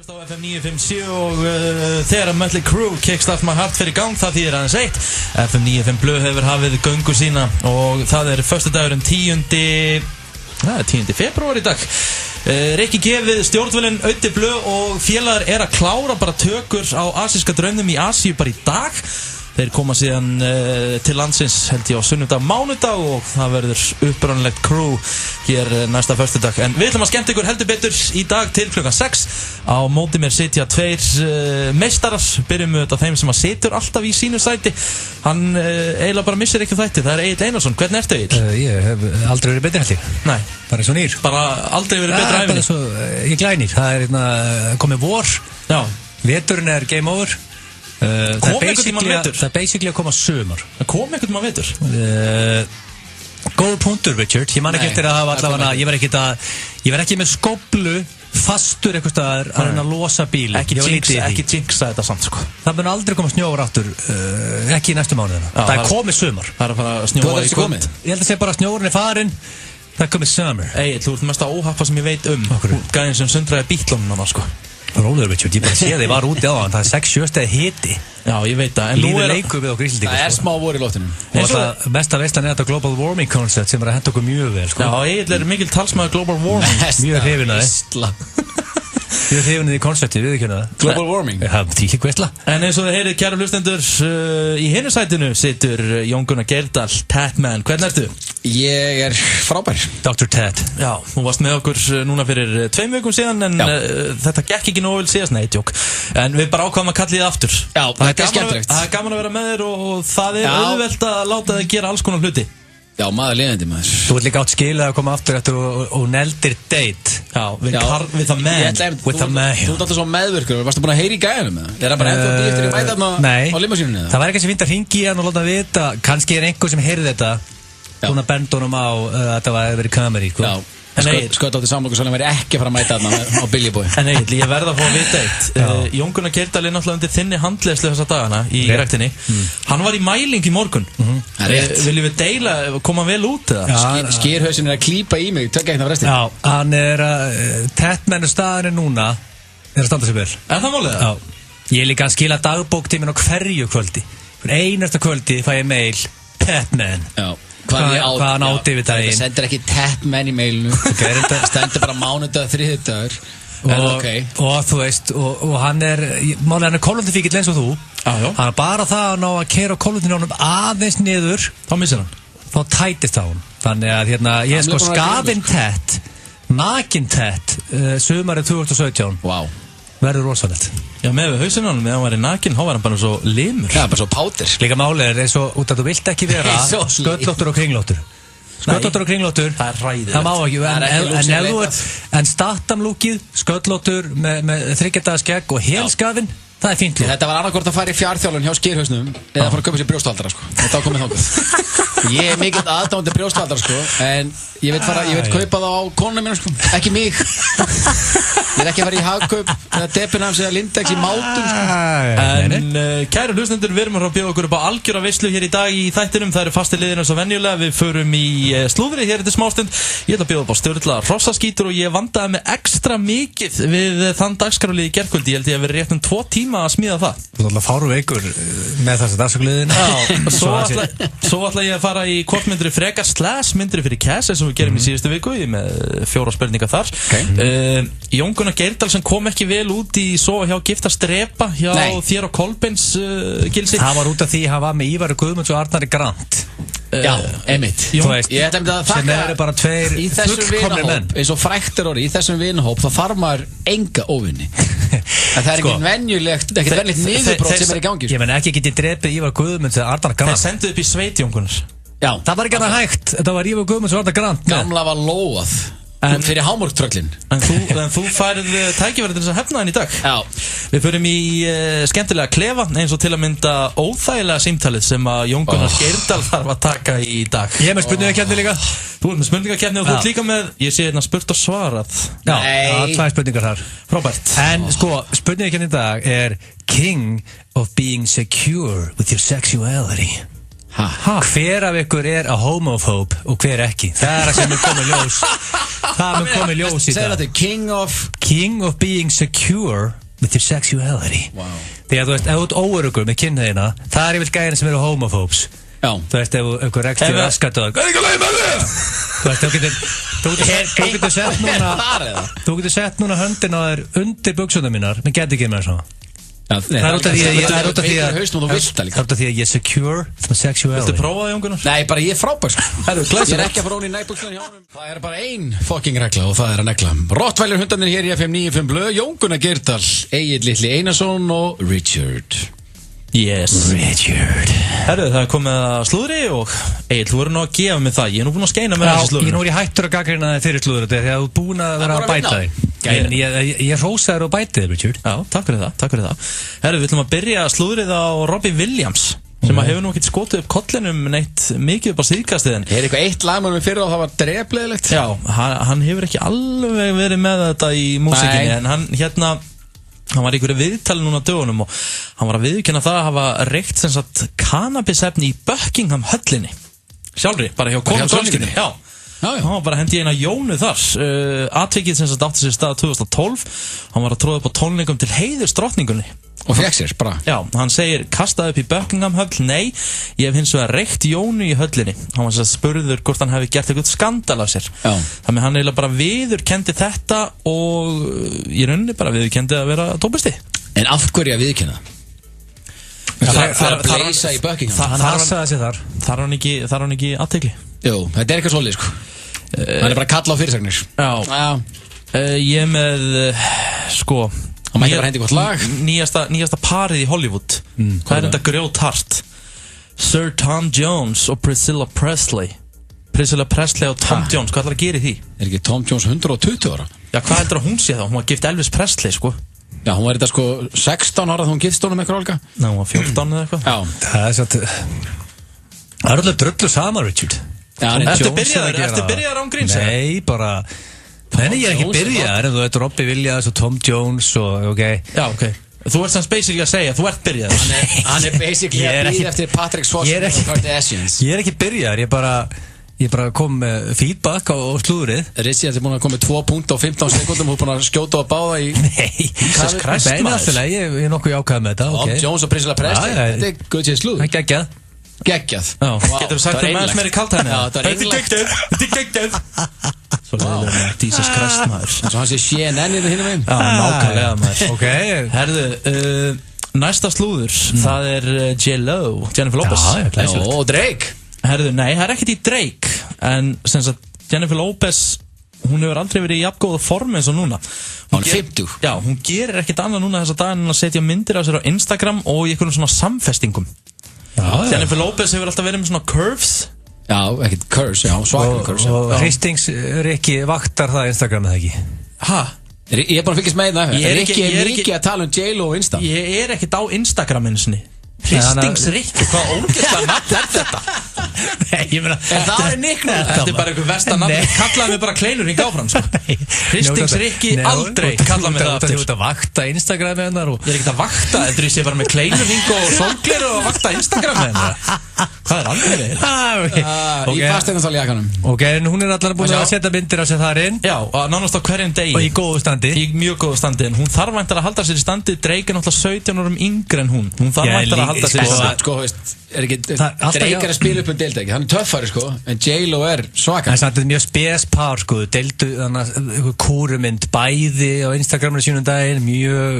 Á FM 957 og þegar Mötley Crüe Kickstart My Heart fyrir gang það þýðir aðeins eitt FM 95 Blöð hefur hafið göngu sína og það föstudagurinn 10. febrúar í dag Rikki gefið stjórnvölinn Öddi Blöð og félagar að klára bara tökur á asíska draumnum í Asíu bara í dag Þeir koma síðan til landsins held ég á sunnudag, mánudag og það verður upprannlegt crew hér næsta föstudag. En við ætlum að skemmta ykkur heldur betur í dag til klukkan 6. Á móti mér sitja tveir meistarar. Byrjum við þetta þeim sem að situr alltaf í sínu sæti. Hann eiginlega bara missir ekki þætti. Það Egill Einarsson. Hvernig ertu Egill? Ég hef aldrei verið betri held ég. Nei. Bara svo nýr. Bara aldrei verið betri æfinni. Ég glænir. Það komið vor. Já. Veturinn game over. Það basically að koma sumar. Það kom einhvern mann vetur. Góð punktur Richard. Ég man ekki eftir að hafa allavega ég var ekki með skóplu fastur eitthvað staðar að reyna að losa bíl. Ekki jinxa þetta samt sko. Það mun aldrei koma snjóar aftur ekki í næstu mánuðina. Það komið sumar. Það að fara að snjóa í kvöld. Ég held að segja bara að snjórinn farin. Það komið summer. Þú ert mest að óhappa sem ég veit gæðin sem sundraði bítlunum núna sko. Róður Richard, ég bara sé að þið var úti á hann. Það 6-7 stegi hiti. Já, ég veit það. Lífið leikur við okkur Íslendingar. Það smá vor í loftinu. Og það mesta veislan þetta global warming concept sem að henda okkur mjög vel sko. Já, Egill mikil talsmaður global warming. Mjög hrifin að Mjög hrifin í koncepti, við ekki það. Global warming. Það er tíkik veisla. En eins og þið heyrið kæru hlustendur í hinu sætinu situr Jón Gunnar Geirdal, Tatman. Hvernig ertu? Ég frábær. Dr. Tat. Já, hún varst með okkur núna fyrir 2 vikum síðan en þetta gekk ekki nógu vel síðast, nei, tjók. En við bara ákvaðum að kalla þið aftur. Já, þetta skemmtilegt. Það gaman að vera með þér og það auðvelt að láta þið gera alls konar hluti. Já, maður liðandi maður. Þú ert líka átt skilað að koma aftur eftir og neldir date. Já, við það man. Þú ert alltaf svo meðvirkur. Varstu búin að heyra í gæðanum með það? Er það bara ennþá dýrtir í mætarna á limmusínunni? Það væri kannski fínt að hringi í hann og láta hann vita. Kannski einhver sem heyrði þetta. Búin að benda honum á að þetta var verið kameri. Já. Sköt átti samlokursalinn væri ekki að fara að mæta þarna á Billy Boy. En Egill, ég verð að fá að vita eitt. Jón Gunnar Geirdal náttúrulega undir þinni handleiðslu þessa dagana í ræktinni. Hann var í mæling í morgun. Viljum við deila, koma vel út eða? Skýrhausin að klípa í mig, tökja hérna á restin. Já, hann Tatman staðinu núna að standa sig vel. Er það málið það? Já. Ég líka að skila dagbóktíminn á hverju kvöldi. Einasta kvöldi fæ ég mail Tatman. Já. Hvað hann átti við daginn. Það sendir ekki Tatman í mailinu. Stendur bara mánudag, þriðjudagur. Og þú veist og hann málega hann kólundifíkill eins og þú. Hann bara það að ná að keyra kólundinu honum aðeins niður. Þá missir hann. Þá tætist á hann. Þannig að ég er sko skafinn tett, nakinn tett sumarið 2017. Vá. Verður rosalegt. Já, með hausinn á hann, meðan hann var í nakinn, þá var hann bara svo limur. Já, bara svo pátir. Líka málið eins og út að þú vilt ekki vera sköllóttur og kringlóttur. Sköllóttur og kringlóttur. Það hræðilegt. Það má ekki. En statamlúkið, sköllóttur með 3 daga skegg og helskafinn, það er fínt lúk. Þetta var annarkvort að fara í fjárþjálfun hjá skýrhausnum eða að fara að kaupa sér brjósthaldara sko. Þetta ákomið þangað. Ég er mikill aðdáandi brjósthaldara sko, en ég veit kaupa það á konuna mína sko, ekki mig. Ég er ekki að fara í Hagkaup eða Debenhams eða Lindex í mátum sko. En kæru hlustendur, við erum að bjóða okkur upp á algjöra veislu hér í dag í þættinum. Það eru fastir liðir eins og venjulega. Við förum í slúðrið hér eftir smástund. Ég ætla að bjóða upp á stjórnlega hrossaskítur og ég vandaði mig ekstra mikið við þann dagskrárlið í gærkvöldi. Ég held ég að vera rétt 2 tíma að smíða það. Þú ætla að fáru veikur með þessa dagskrárliðina. Svo ætla ég að fara í kortmyndri frekar myndri fyrir Cass eins og við gerum í síðustu viku með 4 spurningar þar. Jón Gunnar Geirdal sem kom ekki vel út í sofa hjá giftast drepa hjá þér og Kolbeins Gilsi. Það var út af því hann var með Ívari Guðmunds og Arnari Grant. Já, einmitt. Ég ætla að sem eru bara 2 fullkomnir menn. Eins og frækt orði, í þessum vinahóp þá þarf maður enga óvinni. Það er ekkert venjulegt niðurbrót sem í gangi. Ég menn ekki getið drepið Ívari Guðmunds eða Arnari Grant. Það senduð upp í sveit, Jón Gunnar. Já. Það var ekki annað hægt. Þetta var Ívari Guðmunds og Arnari Grant. Gamla var lóað. Fyrir hámorgtröllin. En þú færð tækifæri til þess að hefna hann í dag. Já. Við förum í skemmtilega klefa eins og til að mynda óþægilega símtalið sem að Jón Gunnar Geirdal þarf að taka í dag. Ég er með spurningakeppni líka. Þú ert með spurningakeppni og þú ert líka með, ég sé hérna spurt og svarað. Já, það er 2 spurningar þar. Frábært. En sko, spurningakeppni í dag er King of being secure with your sexuality. Hver af ykkur a homophobe og hver ekki? Það það sem komið ljós. Það komið ljós í það. King of being secure with your sexuality. Wow. Þegar þú veist, ef þú ert óöruggur með kynhneigðina, það yfirleitt gæðina sem eru homophobes. Já. Þú veist, ef ykkur rekst í raskat og hvað ekki að leið með þig? Þú veist, þú getur sett núna höndin á þér undir buxunum mínar, menn get ekki með svona. Það út af því að ég secure my sexuality. Viltu prófa það, Jón Gunnar? Nei, bara ég frábær. Ég ekki að fara hún í nærbuksunum hjá honum. Það bara ein fucking regla og það að negla. Rottweiler hundarnir hér í FM 95 Blö, Jón Gunnar Geirdal, Egill Litli Einarsson og Richard. Yes. Richard. Herru, það komið að slúðri og Egill, þú verður nú að gefa mig það. Ég er nú búinn að skeina með þessi slúðri. Ég nú er hættur að gagnrýna þig fyrir slúðri þegar þú ert búinn að vera að bæta þig. En ég hrósa þér og bæti þig, Richard. Já, takk fyrir það. Herru, við ætlum að byrja slúðrið á Robbie Williams sem að hefur nú ekkert skotið upp kollinum neitt mikið upp á síðkastiðin. Er eitthvað eitt lag með mig fyrir og það var drepleðilegt? Já, hann hefur ekki alveg verið með þetta í músíkinni en hann var í einhverju viðtali núna á dögunum og hann var að viðurkenna það að hafa reykt sem sagt kannabisefni í Buckingham höllinni sjálfri, bara hjá konungsfjölskyldunni. Já. Hann var bara hendi eina Jónu þar. Atvikið sem sagt átti sér stað 2012. Hann var að tróða upp á tónleikum til heiðurs drottningunni. Og fekk sér bara. Já, hann segir kastaði upp í Buckingham höll. Nei, ég hef hins vegar reykt Jónu í höllinni. Hann var spurður hvort hann hefði gert eitthvað skandal af sér. Já. Þannig hann eiginlega bara viðurkenndi þetta og í rauninni bara viðurkenndi að vera dópisti. En af hverju að viðurkenna það? Það er að bleysa í Buckingham. Hann harsaði sig þar. Þar var hann ekki athygli. Jú, þetta er eitthvað svolítið, sko. Hann er bara að kalla á fyrirsagnir. Já. Ég er með, sko... Hann mætti bara hendi gott lag. Nýjasta parið í Hollywood. Hvað er þetta grjóthart? Sir Tom Jones og Priscilla Presley. Priscilla Presley og Tom Jones, hvað ætlar að gera í því? Er ekki Tom Jones 120 ára? Já, hvað heldur að hún sé þá? Hún var gift Elvis Presley, sko. Já, hún var þetta sko 16 ára þegar hún giftst honum eitthvað álga. Nei, hún var 14 eða eitthvað. Já. Það er satt... Það er alltaf drullu saman, Richard. Ertu byrjaðar án gríns? Nei, bara... Nei, ég er ekki byrjaðar, en þú veit Robbie Williams og Tom Jones og, ok. Já, ok. Þú ert sanns basically að segja, þú ert byrjaðar. Hann er basically að býða eftir Patrick Swayze og Kardashians. Ég er ekki byrjaðar, ég bara kom með feedback á slúðrið. Rizzi, þetta er búin að koma með 2 punkt á 15 sekundum, þú er búin að skjóta og báða í... Nei, Jesus Christ, maður. Ég er nokkuð ákvæð með þetta, ok. Tom Jones og Priscilla Presley, þetta er guð sér slúð. Það er geggjað. Getur þú sagt það með smeri kalt henni? Þetta er geggjað. Svo leiðilega með Jesus Christ, maður. En svo hann sé CNN í það hinum einn. Já, nákvæmlega, maður. Ok. Herðu, næsta slúður, það er J.Lo, Jennifer Lopez. Já, glæsilegt. Og Drake. Herðu, nei, það er ekkert í Drake. En sem sagt, Jennifer Lopez, hún hefur aldrei verið í jafngóða formi eins og núna. Hún er 50. Já, hún gerir ekkert annað núna þessa daginn en að setja myndir af sér á Instagram og í einhvern svona samfestingum. Jennifer Lopez hefur alltaf verið með svona curves. Já, ekkert curves, já, svaklega curves. Og Hristings Rikki vaktar það Instagram eða ekki? Hæ? Ég er bara að fylgjast með það. Rikki er mikið að tala J.Lo og Insta. Ég er ekkert á Instagraminu sinni. Hristings Rikki, hvað ógeðslega nafn er þetta? Nei, ég meina... En það er nicknum. Þetta er bara einhver versta nafn. Kallaði mig bara kleinurring áfram, sko. Hristings Rikki aldrei kallaði mig það aftur. Þú ert að vakta Instagram hennar og... Ég er ekkert að vakta, þetta er bara með kleinurring og sólgleru og að vakta Instagram hennar. Hvað er alveg við? Í fasteignarsal jakanum. Ok, en hún er allar búin að setja myndir á sér þar inn. Já, nánast á hverjum degi. Og í góðu standi. Í mjög góðu standi, en hún þarf væntanlega að halda sér í standi. Drake er náttúrulega 17 árum yngri en hún. Hún þarf væntanlega að halda sér í standi. Sko, veist, er ekki Drake er að spila upp deildegi. Hann er töffari, sko, en J.Lo er svakar. Það er mjög spes par, sko. Deildu þannig kúrumynd bæði á Instagraminu sínum daginn, mjög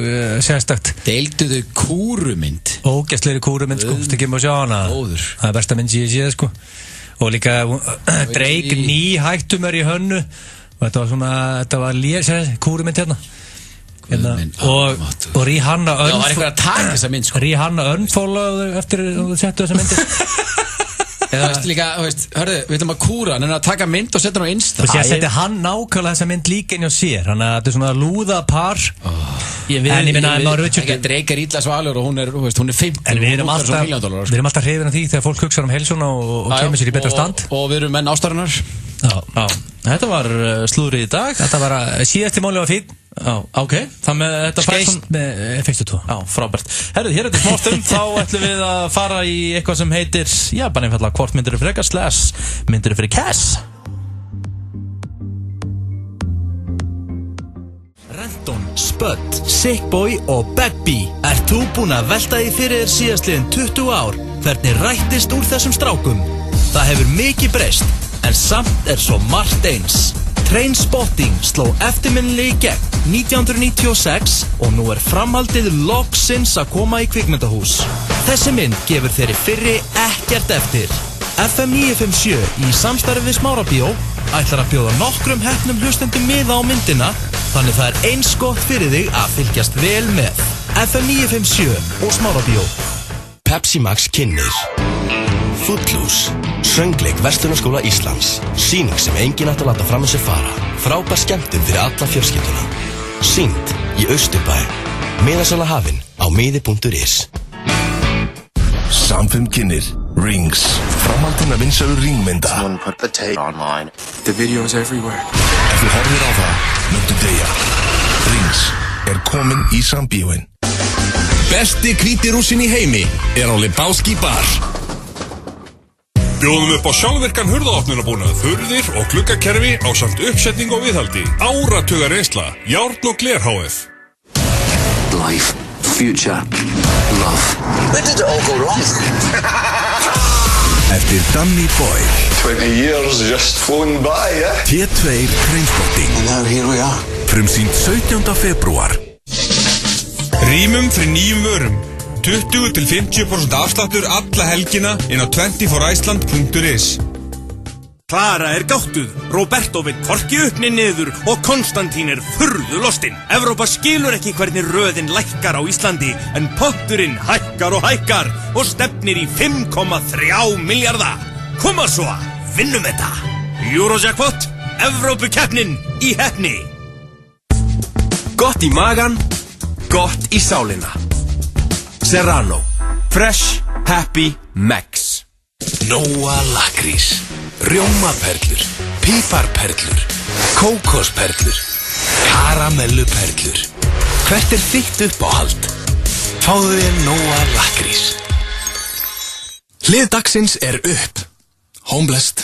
sérstakt. Deilduðu kúrumynd? Ógæstlegri kúrumynd, sko. Þú ekki maður sjá hana. Óður. Það er besta mynd sem ég séð, sko. Og líka Drake nýhættum í hönnu og þetta var kúrumynd hérna. Og Rihanna Já, var eitthvað að taka þessa mynd, sko. Rihanna unfollow eftir að þú settu þessa myndir. Eða veist líka, hörðu, við ætlum að kúra hann, en að taka mynd og setja hann á Insta. Þú sé að setja hann nákvæmlega þessa mynd líka inn á sér. Þannig að þetta er svona lúða par. En ég minna að maður ekki að Drake er ítla svalur og hún er 50. En við erum alltaf hrifin af því þegar fólk hugsa heilsuna og kemur sér í betra stand. Og við erum menn ástarinnar. Já. Þetta var slúðrið í dag. Þetta var síðasti máli var fín. Já, ok, það með þetta Skeist með F1-2. Já, frábært. Herru, hér eftir smá stund þá ætlum við að fara í eitthvað sem heitir, já, bara einfallega hvort myndirðu frekar / myndirðu fyrir cash. Renton, Spud, Sickboy og Begby. Ert þú búinn að velta því fyrir þér síðastliðin 20 ár hvernig rættist úr þessum strákum? Það hefur mikið breyst, en samt svo margt eins. Trainspotting sló eftirminnilega í gegn 1996 og nú framhaldið loksins að koma í kvikmyndahús. Þessi mynd gefur þeirri fyrri ekkert eftir. FM 957 í samstarfi við Smárabíó ætlar að bjóða nokkrum heppnum hlustendum miða á myndina, þannig það eins gott fyrir þig að fylgjast vel með. FM 957 og Smárabíó. Pepsi Max kynnir Footloose, söngleik Verslunarskóla Íslands. Sýning sem enginn ætti að láta fram með sér fara. Frábær skemmtun fyrir alla fjölskylduna. Sýnd í Austurbæ. Miðasala hafin á miði.is. Samfum kynnir Rings, framhaldinn af vinsælu ringmynda. Someone put the tape online. The video's everywhere. Ef þú horfir á það, möntu deyja. Rings komin í sambíóin. Besti hvíti rússinn í heimi á Lebowski bar. Bjóðum upp á sjálfvirkan hurðaopnunarbúnað, hurðir og gluggakerfi ásamt uppsetning og viðhaldi. Áratuga reynsla, járn og gler HF. Life, future, love. Where did it all go wrong? Eftir Danny Boyle. 20 years just flown by, yeah? T2 Trainspotting. And now here we are. Frumsýnd 17. febrúar. Rýmum fyrir nýjum vörum. 20-50% afsláttur alla helgina inn á 24iceland.is. Klara gáttuð, Roberto vill hvorki upp né niður og Konstantín furðu lostinn. Evrópa skilur ekki hvernig röðin lækkar á Íslandi en potturinn hækkar og hækkar og stefnir í 5,3 milljarða. Koma svo, vinnum þetta. Eurojackpot, Evrópukeppnin í heppni. Gott í magan, gott í sálina. Serrano, Fresh, Happy, Max. Nóa lakrís, rjómaperlur, píparperlur, kókosperlur, karamelluperlur. Hvert þitt uppáhald? Fáðu þér Nóa lakrís. Hlið dagsins upp. Homeless.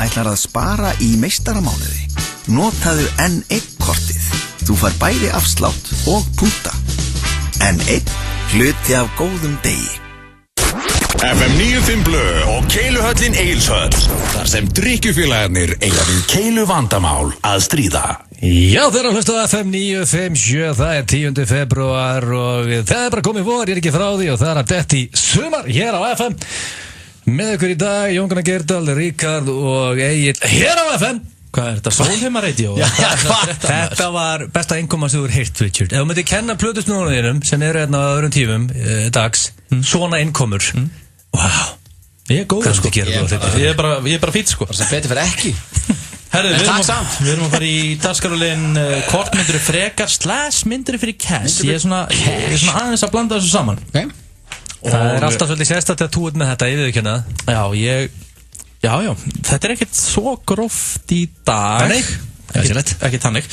Ætlar að spara í meistaramánuði? Notaðu N1 kortið. Þú fær bæði afslátt og púnta. N1, hluti af góðum degi. FM 95 Blö og Keiluhöllin Egilshöll. Þar sem drykkjufélagarnir eiga við keiluvandamál að stríða. Já, þeir að hlusta á FM 957, það 10. febrúar og það bara komið vor, ég ekki frá því og það að detti sumar hér á FM. Með ykkur í dag, Jón Gunnar Gerdal, Ríkard og Egil hér á FM. Hvað þetta, Sólheimaradio? Þetta var besta innkoma sem þú heyrt, Richard. Ef þú myndir kenna plötusnúðunum sem hérna á öðrum tímum dags, svona innkomur. Wow. Ég góður, sko. Ég bara fýtt, sko. Það sem betur fyrir ekki. Herru, við erum að fara í dagskarulegin hvort myndir frekar / myndir fyrir cash. Ég svona aðeins að blanda þessu saman. Okay. Það alltaf svolítið sérstætt að tú með þetta, ég viðurkenna. Já, þetta ekkert svo gróft í dag. Nei, ekki þannig.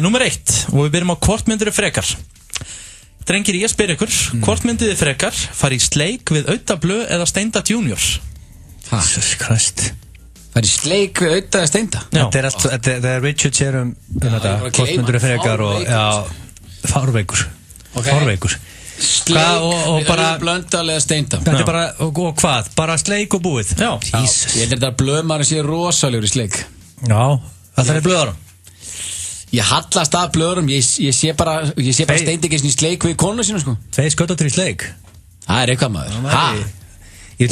Númer 1, og við byrjum á hvort myndir frekar. Drengir, ég spyr ykkur, hvort myndið þið frekar fara í sleik við Auta Blö eða Steinda Junior? Jesus Christ. Fara í sleik við Auta eða Steinda? Þetta Richard sér þetta, hvort myndið þið frekar og fárveikur. Fárveikur. Sleik við Blöndal eða Steinda. Þetta bara, og hvað? Bara sleik og búið? Já. Jesus. Ég held að blöðmaður sé rosalegur í sleik. Já, það blöðarum. Ég hallast af blöðurum, ég sé bara Steindi ekki í sleik við konu sína, sko. 2 sköttur í sleik. Það eitthvað, maður. Ég vil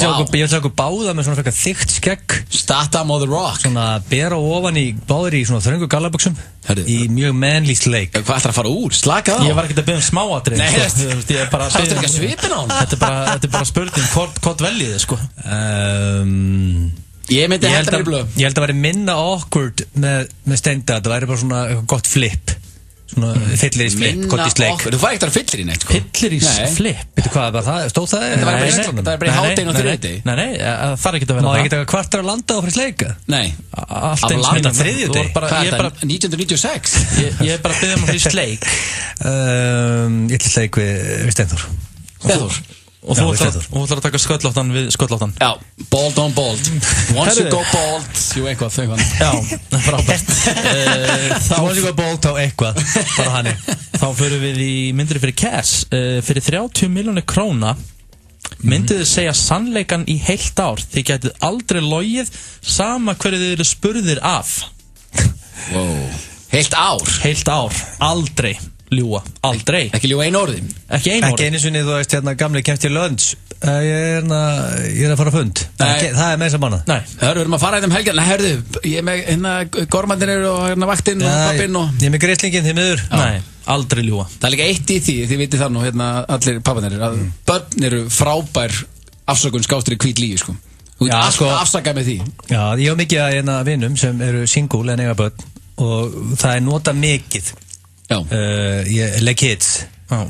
sjá okkur báða með svona frekar þykkt skegg. Statham on the rock. Svona bera ofan í, báðir í svona þröngu gallabuxum. Í mjög manly sleik. Hvað ætlar að fara úr? Slaka á. Ég var ekki að beða smáatrið. Nei, það er ekki að svipina á hann. Þetta er bara spurning, hvort veljið þið, sko. Ég myndi held að veri minna awkward með Steinda. Það væri bara svona gott flip. Svona fyllirísflip, kottisleik. Þú fær ekkert að fyllir í neitt sko. Fyllirísflip? Veitu hvað, var það, stóð það? Það var bara í hádeginu og þriðjudegi. Nei, það þarf ekki að vera það. Má ekki taka kvartar að landa á fyrir sleika? Nei. Allt eins landa þriðjudegi? Hvað er það, 1996? Ég er bara að byggja fyrir sleik. Ég ætla sleik við Steinþór. Steinþór? Og þú ætlar að taka sköllóttan við sköllóttan. Já, bold on bold. Once you go bold, you eitthvað. Já, frábært. Once you go bold, þá eitthvað. Bara hannig. Þá förum við í myndri fyrir cash. Fyrir 30 milljónir króna myndið þið segja sannleikan í heilt ár. Þið getið aldrei logið sama hverju þið eru spurðir af. Wow. Heilt ár? Heilt ár. Aldrei ljúa. Aldrei. Ekki ljúa einu orði? Ekki einu orði. Ekki einu sinni, þú veist, hérna gamli kemst í lunch. Ég er að fara að fund. Það er með þess að manna. Nei. Hörru, við erum að fara í þeim helgjörn. Nei, hörru, ég er með hérna gormandinir og hérna vaktinn og pappinn og... Ég er með grislingin, þið miður. Nei, aldrei ljúa. Það er líka eitt í því, þið vitið það nú, hérna allir pappanir, að börn eru frábær afsökun skástur í hvít lígi, sko. Þú ert alltaf afsakað með því. Já, ég hef mikið að hérna vinum sem eru single en eiga börn og það er nota mikið. Ég legg kids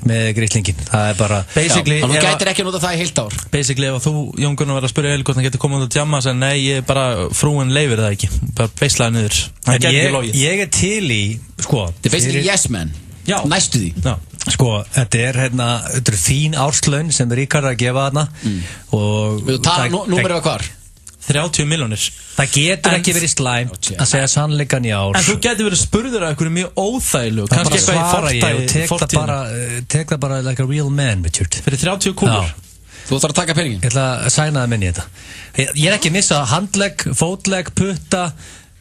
með grislingin. Það er bara basically, þú gætir ekki að nota það í heilt ár. Basically, ef þú, Jón Gunnar, verður að spyrja Eli hvort hann getur komið út að djamma og segja nei, ég er bara, frúin leifir það ekki, bara beislaði niður. Ég er til í, sko, þetta er basically yes man. Já. Næstu því. Já. Sko, þetta er fín árslaun sem Ríkard er að gefa þarna og við tala númerið var hvar? 30 milljónir. Það getur ekki verið slæmt að segja sannleikan í ár. En þú getur verið spurður af einhverju mjög óþægilegu. Kannski eitthvað í fortíðinu. Tek það bara like a real man, Richard. Fyrir 30 kúlur. Þú ætlar að taka peningin. Ég ætla að sæna það minni í þetta. Ég er ekki að missa handlegg, fótlegg, putta.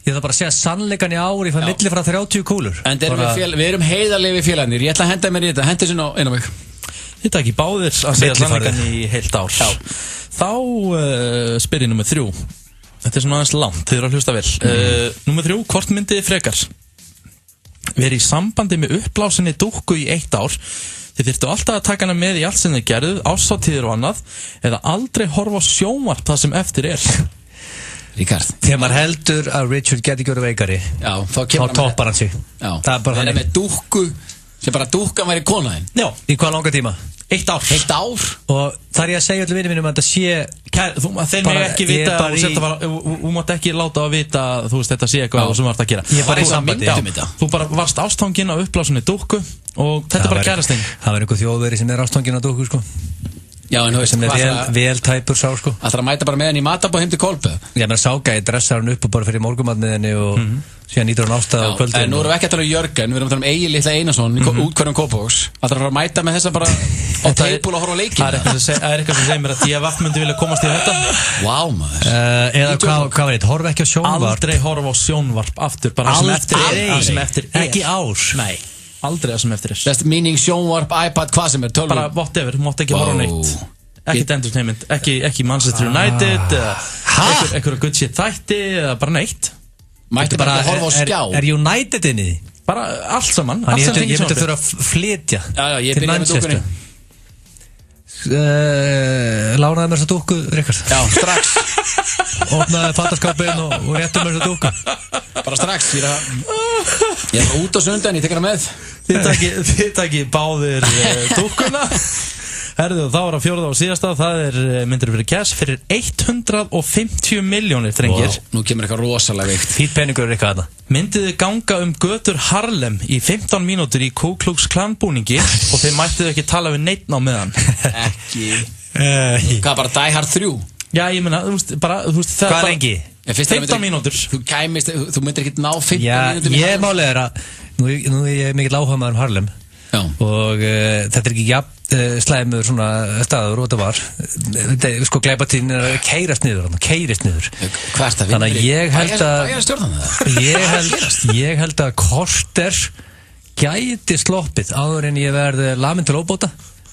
Ég ætla bara að segja sannleikan í ár. Ég fæ milli frá 30 kúlur. En við erum heiðarlega við félagarnir. Ég ætla að henda mér í þetta. Hendi þessu inn á mig. Þetta ekki báðir að segja sannleikan í heilt ár. Þá spyr ég nummer 3. Þetta er svona aðeins langt, þið eru að hlusta vel. Nummer 3, hvort myndið þið frekar? Verið í sambandi með uppblásinni dúkku í 1 ár. Þið þyrftu alltaf að taka hana með í allt sem þið gerðuð, árshátíðir og annað, eða aldrei horfa á sjónvarp það sem eftir er. Ríkard, þegar maður heldur að Richard geti ekki verið veikari, þá toppar hann sig. Það er með dúkku sem bara dúkkan væri konaðinn. Já, í hvað langa tíma? 1 ár. 1 ár? Og þar ég að segja allir vinið mínum að þetta sé þeir með ekki vita þú mátt ekki láta að vita þú veist þetta sé eitthvað sem þú ert að gera. Ég er bara í sambandi. Þú bara varst ástfangin á uppblásunni dúkku og þetta er bara kærastinn. Það var einhver þjóðveri sem er ástfangin á dúkku, sko. Já, en þú veist, sem er vel tæpur sá, sko. Það er að mæta bara með henni í matabóð heim til Kolbe. Já, menn Ságæði dressar hann upp og bara fyrir morgumatniðinni og síðan nýtur hann ástæða á kvöldinu. En nú erum við ekki að tala um Jörgen, við erum að tala um Egil litla Einarsson í útkvæðum Kópavogs. Það er að fara að mæta með þessa bara á teipul og horfa á leikinn. Það er eitthvað sem segir mér að DFF myndi vilja komast í þetta. Vá, maður. Eða hvað veit, horfa ekki á sjónvarp. Aldrei horfa á sjónvarp aftur, bara sem eftir er. Ekki ár. Nei, aldrei það sem eftir er. That's meaning sjónvarp, iPad, hvað sem er, tölvur. Bara whatever, mátt ekki horfa á neitt. Ekkert entertainment, ekki Manchester United eitthvað good shit þætti eða bara neitt. Mætti bara að horfa á skjá. Er United inni því? Bara allt saman. Ég myndi þurfa að flytja til Manchester. Lánaði mér þessa dúkku, Ríkard. Já, strax. Opnaði fattaskapin og rétti mér þessa dúkku. Bara strax. Ég er út á sundan, ég tek hana með. Þið takki báðir dúkkuna. Herðu, þá er að 4. og síðasta, það er myndir fyrir cash fyrir 150 milljónir, drengir. Wow, nú kemur eitthvað rosalega veikt. Fýtt peningur eitthvað þarna. Myndið þið ganga götur Harlem í 15 mínútur í Ku Klux Klan búningi og þeir mættið ekki tala við neitt á meðan. Ekki. Hvað, bara Die Hard 3? Já, ég meina, þú veist, hvað er lengi? 15 mínútur. Þú myndir ekki ná 15 mínútur. Já, ég málið er að, nú er ég mikill áhugamaður Harlem. Já. Og þetta er ekki jafn slæmur svona staður og þetta var sko glæpatíðin er að keyrist niður þannig að ég held að korter gæti sloppið áður en ég verði lamin til óbóta.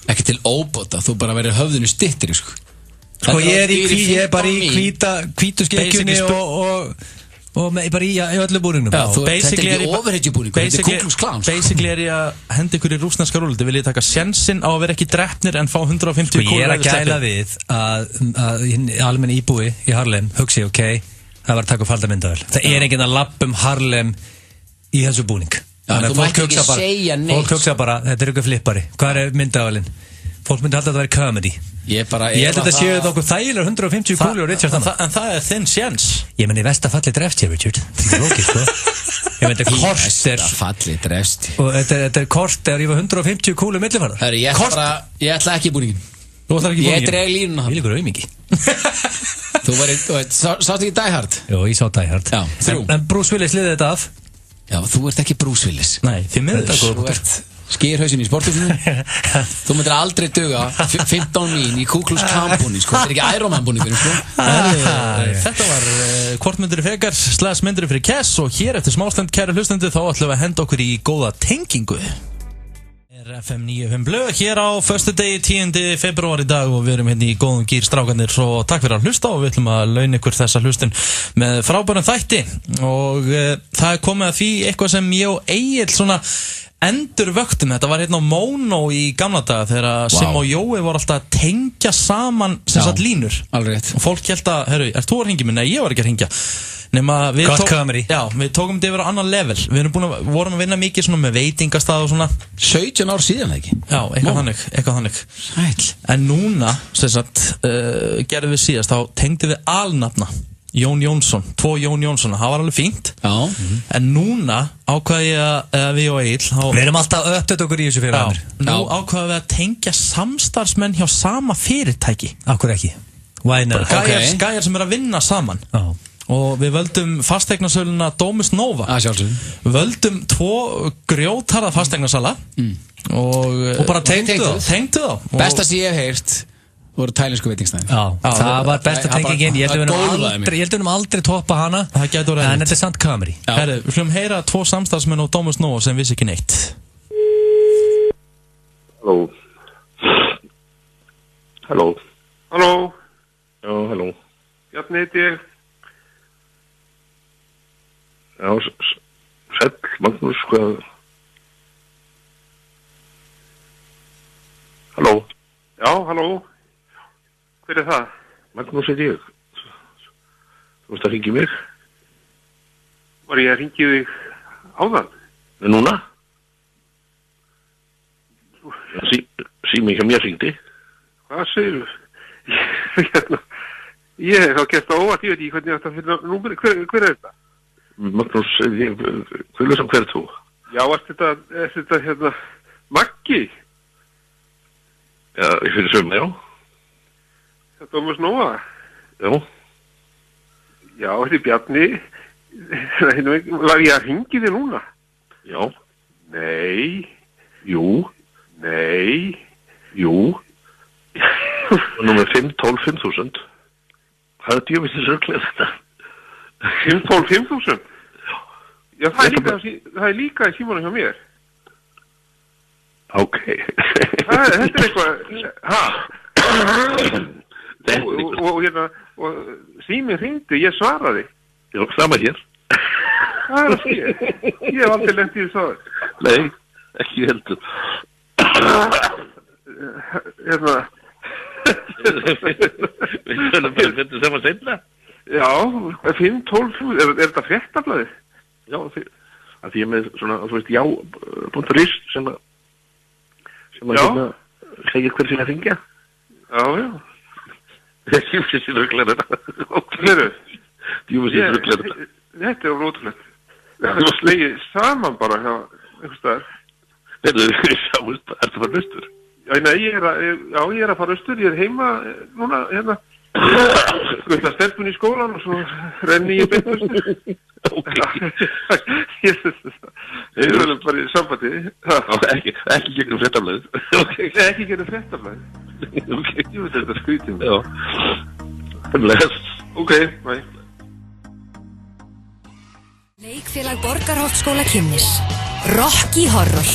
Ekki til óbóta, þú bara verið höfðinu stittir sko ég er bara í hvítu skekkjunni og bara í öllu búrinum. Þetta er ekki overhedjubúningur, þetta er Ku Klux Klan. Basically er ég að henda ykkur í rússneska rúlið. Vil ég taka sjensin á að vera ekki drepnir en fá 150 kúlur. Ég er að gæla við að almenni íbúi í Harlem hugsi, ok, það var að taka falda myndavel. Það er enginn að lappa Harlem í þessu búning. Þannig þú að mætti ekki segja neitt. Fólk hugsa bara, þetta er eitthvað flippari. Hvað er myndavælinn? Fólk myndi halda að það væri comedy. Ég held að þetta séu okkur þægilega 150 kúlur og Richard þannig. En það er þinn sjens. Ég meni vestafalli drefst hér, Richard. Þetta er lókist, sko. Ég meni, þetta er korter. Vestafalli drefst. Og þetta er korter yfir 150 kúlur millifarðar. Ég ætla ekki í búningin. Þú ætlar ekki í búningin? Ég dreg línuna. Ég líkur aumingi. Sástu ekki Die Hard? Jó, ég sá Die Hard. Já, 3. En Bruce Willis liði þetta af. Já, þú ert ekki Bruce Willis. Nei, þið miður Þú ert skýrhausinn í sportuflunum. Þú myndir aldrei duga 15 mín í Ku Klux Klan búning, sko. Þetta er ekki Iron Man búningur, sko. Þetta var hvort myndir frekar / myndir fyrir Kess og hér eftir smástund, kæru hlustendur, þá ætlum við að henda okkur í góða tengingu. FM 95 blöð hér á föstudegi 10. febrúar í dag og við erum hérna í góðum gýr strákanir og takk fyrir að hlusta og við ætlum að launa ykkur þessa hlustun með frábærum þætti og það er komið að því eitthvað sem ég og Egill svona endur vöktum. Þetta var hérna á Mono í gamla daga þegar Sim og Jói voru alltaf að tengja saman sem sagt línur. Alveg rétt. Og fólk held að, herru, ert þú að hringja mig? Nei, ég var ekki að hringja. Nema við tókum þetta yfir á annan level. Við vorum að vinna mikið svona með veitingastað og svona 17 ár síðan ekki? Já, eitthvað þannig. Sæll. En núna, sem sagt, gerðum við síðast, þá tengdi við alnafna Jón Jónsson, 2 Jón Jónsson. Það var alveg fínt. Já. En núna ákvað ég að við og Egill Við erum alltaf að uppdata okkur í þessu fyrir annir. Nú ákvaðum við að tengja samstarfsmenn hjá sama fyrirtæki. Akkur ekki? Why not? Gæjar sem er að vinna saman. Já. Og við völdum fasteignasöluna Domus Nova. Sjálfsögum. Völdum 2 grjótharða fasteignasala og bara tengdu þá. Besta sem ég hef heyrt voru tælensku veitingstæðin. Já, það var besta tengingin. Ég held að við aldrei toppa hana. Það gæti orðið. En þetta er samt comedy. Herru, við hljóum heyra 2 samstarfsmenn og Domus Nova sem vissi ekki neitt. Halló. Já, halló. Bjarni heiti ég. Já, sæll, Magnús, hvað? Halló? Já, halló. Hver er það? Magnús heiti ég. Þú veist að hringja mig? Var ég að hringja þig áðan? Núna? Já, sími hjá mér hringdi. Hvað segir þú? Ég hef þá gert það óvart, ég veit ekki hvernig ég ætti að finna númeri. Hver er þetta? Magnús, hver er þú? Já, er þetta hérna Maggi? Já, ég fyrir sögum, já. Það er Domus Nova? Já. Já, þetta er Bjarni. Var ég að hringi þig núna? Já. Nei. Jú. Nei. Jú. Númer 512-5000. Það er djöfisins rögglega þetta. 512-5000? Já, það er líka í símanum hjá mér. Ok. Þetta er eitthvað, og hérna, og síminn hringdi, ég svaraði. Já, sama hér. Hvað er að sé? Ég hef aldrei lent í þessu áður. Nei, ekki heldur. Hérna. Við tölum bara fyrir saman seinna. Já, 512, er þetta fréttablaðið? Já, að ég með svona, þú veist, já.is sem að hérna segir hver sinna hringja. Já, já. Djúfisins rögglega þetta. Hleru? Djúfisins rögglega þetta. Þetta er ótrúlegt. Það er slegið saman bara hjá einhvers staðar. Við sjáumst, ertu að fara austur? Já, nei, ég er að fara austur, ég er heima núna, hérna. Sko, það stelpun í skólan og svo renni ég beint austur. Ok. Við verðum bara í sambandi. Ekki gegnum fréttablaðið. Ekki gegnum fréttablaðið. Ok. Jú, þetta er skrítið. Já. Bless. Ok, bye. Leikfélag Borgarholtsskóla kynnis Rocky Horror.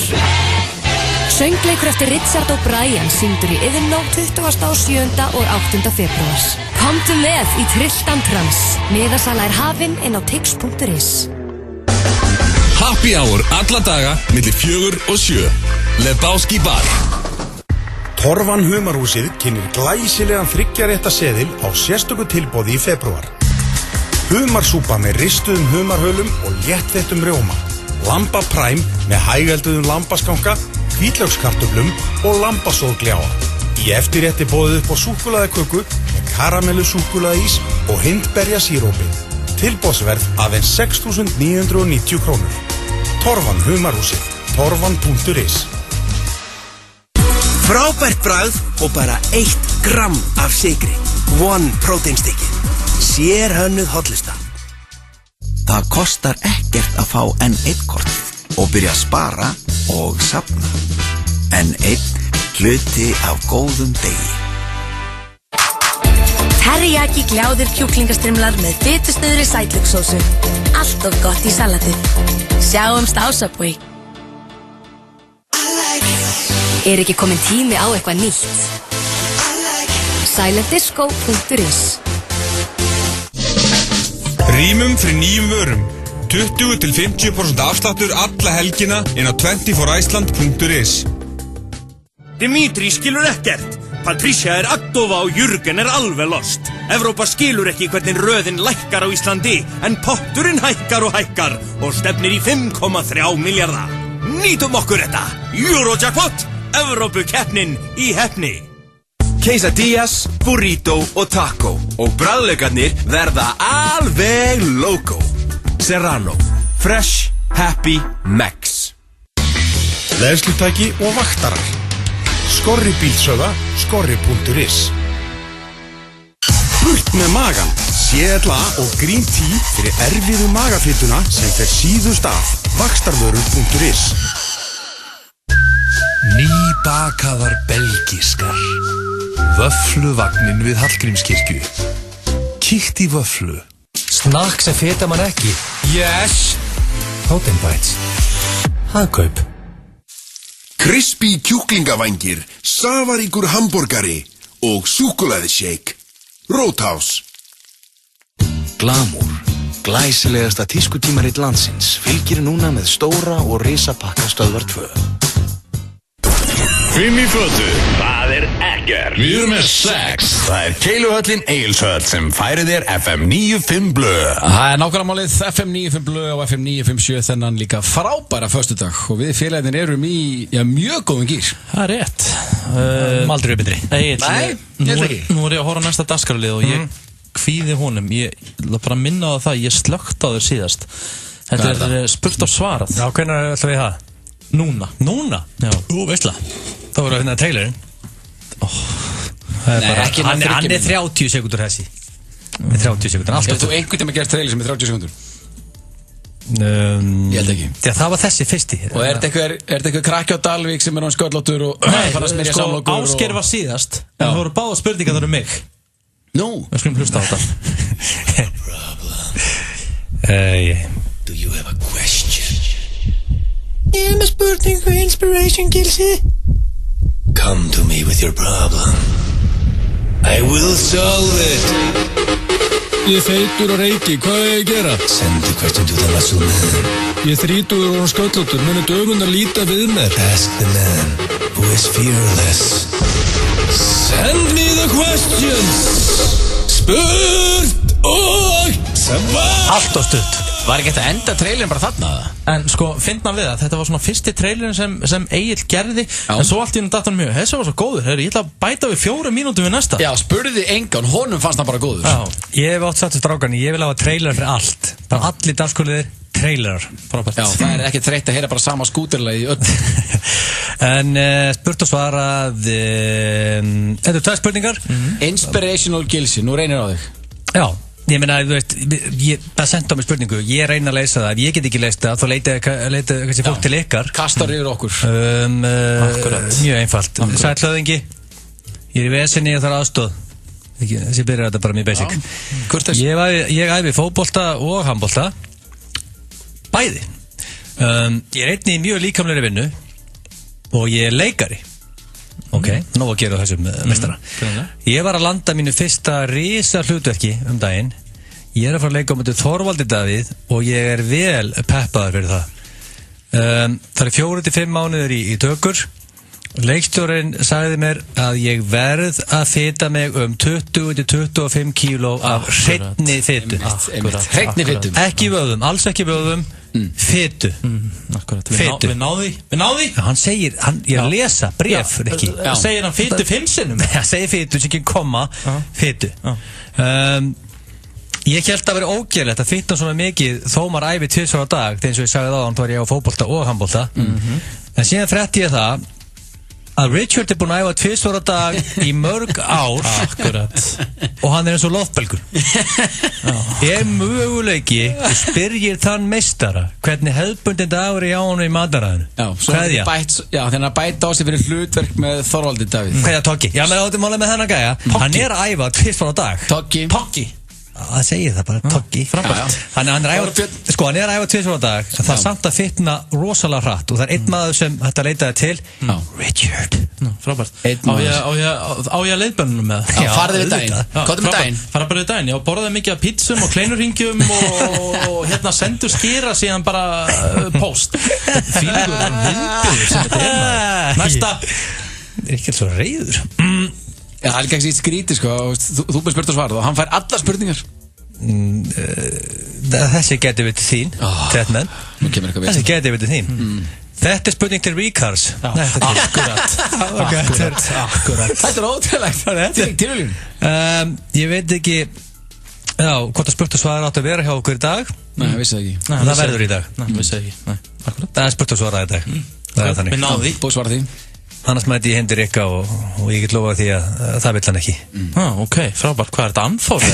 Söngleikur eftir Richard O'Brien sýndur í Iðnó 27. og 8. febrúar. Komdu með í Trilltan Trans. Miðasala er hafin inn á tix.is. Happy hour alla daga milli 4 og 7. Lebowski bar. Torfan Humarhúsið kynnir glæsilegan 3 rétta seðil á sérstöku tilboði í febrúar. Humarsúpa með ristuðum humarhölum og léttvettum rjóma Lamba Prime með hægælduðum lambaskanka, hvítlaukskartöflum og lambasóðgljáa. Í eftirrétti boðið upp á súkkulaðiköku með karamellu súkkulaðís og hindberjasírópi. Tilboðsverð aðeins 6.990 krónur. Torfan Humarhúsið, torfan.is. Frábært bragð og bara 1 gramm af sykri. One próteinstykki. Sérhönnuð hollusta. Það kostar ekkert að fá N1-kortið og byrja að spara og safna. N1 hluti af góðum degi. Teriyaki gljáðir kjúklingastrimlar með fitusnauðri sætlauksósu. Allt of gott í salatið. Sjáumst á Subway. Ekki komin tími á eitthvað nýtt? silentdisco.is. Rýmum fyrir nýjum vörum. 20-50% afsláttur alla helgina inn á 24iceland.is. Dimitri skilur ekkert. Patricia agndofa og Jürgen alveg lost. Evrópa skilur ekki hvernig röðin lækkar á Íslandi, en potturinn hækkar og hækkar og stefnir í 5,3 milljarða. Nýtum okkur þetta. Eurojackpot, Evrópukeppnin í heppni. Quesadillas, burrito og taco. Og bragðlaukarnir verða alveg loco. Serrano. Fresh, happy, Max. Leðslutæki og vaktarar. Skorri bílsöða, skorri.is. Burt með magan. CLA og Green Tea fyrir erfiðu magafituna sem fer síðust af. Vaxtarvörur.is. Nýbakaðar belgiskar. Vöffluvagnin við Hallgrímskirkju. Kíkt í vöfflu. Snakk sem feta man ekki. Yes! Protein Bites. Hagkaup. Crispy kjúklingavangir, safaríkur hamborgari og súkkulaðishake. Roadhouse. Glamour, glæsilegasta tískutímarit landsins, fylgir núna með stóra og risapakka stöðvar 2. 5 í fötu, það ekkert. Við erum með 6. Það Keiluhöllin Egilshöll sem færir þér FM 95 blöð. Það nákvæmlega málið FM 95 blöð og FM 957 þennan líka frábæra föstudag og við félagarnir erum í mjög góðum gýr. Það rétt. Aldrei betri. Nei, ég ekki. Nú er ég að horfa á næsta dagskrárlið og ég kvíði honum. Ég bara minna á það, ég slökkt á þér síðast. Þetta er spurt og svarað. Já, hvernig ætlum við það? Núna. Núna? Já. Veistla. Það voru hérna trailerinn. Nei, ekki hann er 30 sekundur þessi. 30 sekundur, alltaf. Hefur þú einhvern tíma gert trailer sem er 30 sekundur? Ég held ekki. Það var þessi fyrsti. Og er þetta eitthvað krakki á Dalvík sem er á sköllóttur og fara að smyrja samlokur? Ásgeir var síðast, en það voru báða spurningar þar mig. Nú? Við skulum hlusta á þetta. Do you have a question? Ég er með spurningu inspiration, Gilsi. Come to me with your problem. I will solve it. Ég feitur og reiki, hvað er ég að gera? Send the question to the muscle man. Ég þrítugur og sköllóttur, munu dögunar líta við mér. Ask the man who is fearless. Send me the questions. Spurt og svar. Allt og stutt. Var ekki þetta enda trailerin bara þarna? En sko, finna við það, þetta var svona fyrsti trailerin sem Egill gerði. En svo allt í hún datt hann mjög, þessi var svo góður. Ég ætla að bæta við 4 mínútum við næsta. Já, spurði engan, honum fannst hann bara góður. Ég hef átt sagt til strákarnir, ég vil hafa trailer fyrir allt. Allir dagsskóliðir, trailerar. Frábært. Já, það er ekki þreytt að heyra bara sama skúterlega í öll. En spurt og svarað. Þetta er 2 spurningar. Inspirational Gilsi, nú reynir á þig. Já. Ég meina, þú veist, það senda á mig spurningu, ég reyna að leysa það, ef ég get ekki leysa það, þá leita kannski fólk til ykkar. Kastar yfir okkur. Mjög einfalt. Sællöðingi, ég er í vesinni og þarf aðstóð. Þessi byrjar þetta bara mjög basic. Ég æfi fótbolta og handbolta. Bæði. Ég er einnig í mjög líkamlegri vinnu og ég er leikari. Ok, nóg að gera þessum meistara. Ég var að landa mínu fyrsta risa hlutverki daginn. Ég er að fara að leika á móti Þorvaldi Davíð og ég er vel peppaður fyrir það. Það er 4-5 mánuður í tökur. Leikstjórinn sagði mér að ég verð að fita mig 20-25 kíló af hreinni fitu. Hreinni fitu? Ekki vöðum, alls ekki vöðum. Fitu. Akkurat, við náðum því. Hann segir, ég er að lesa bréf, Rikki. Segir hann fitu 5 sinnum? Hann segir fitu, sem ekki komma, fitu. Ég held að vera ógerlegt að fitna svona mikið þó maður æfi 2 á dag, þegar eins og ég sagði þá var ég á fótbolta og handbolta. En síðan frétti ég það að Richard búinn að æfa 2 á dag í mörg ár. Akkurat. Og hann eins og loftbelgur. Möguleiki og spyrjir þann meistara hvernig hefðbundin dagur hjá honum í mataræðinu. Hverja? Já, þannig að bæta á sig fyrir hlutverk með Þorvaldi Davíð. Hverja Toggi? Já, menn áttum málið með þennan gæja. Hann er að æfa 2 á dag. Toggi. Það segir það bara, Toggi. Hann er að æfa 2 á dag. Það er samt að fitna rosalega hratt og það er einn maður sem þetta leitaði til. Richard. Frábært. Á ég að leiðbönnum með það? Já, farðu við daginn. Hvað með daginn? Fara bara við daginn. Já, borðaði mikið af pítsum og kleinurringjum og hérna sendur skýra síðan bara post. Fílingur vindur sem þetta er. Næsta. Ekki svo reiður. Já, það er ekki eitt skríti, sko. Þú búið spurt og svarað og hann fær alla spurningar. Þessi geti við til þín, Tretman. Þessi geti við til þín. Þetta er spurning til Ríkars. Akkurat. Þetta er ótrúlegt. Þetta er ekki tilvíðin. Ég veit ekki hvort að spurt og svarað átt að vera hjá okkur í dag. Nei, ég vissi það ekki. Það verður í dag. Nei, ég vissi það ekki. Það er spurt og svarað í dag. Það er þannig. Við náðum því. Búið svarað því. Annars mæti ég hendur Rikka og ég get lofað því að það vill hann ekki. Ok, frábært. Hvað er þetta anfórið?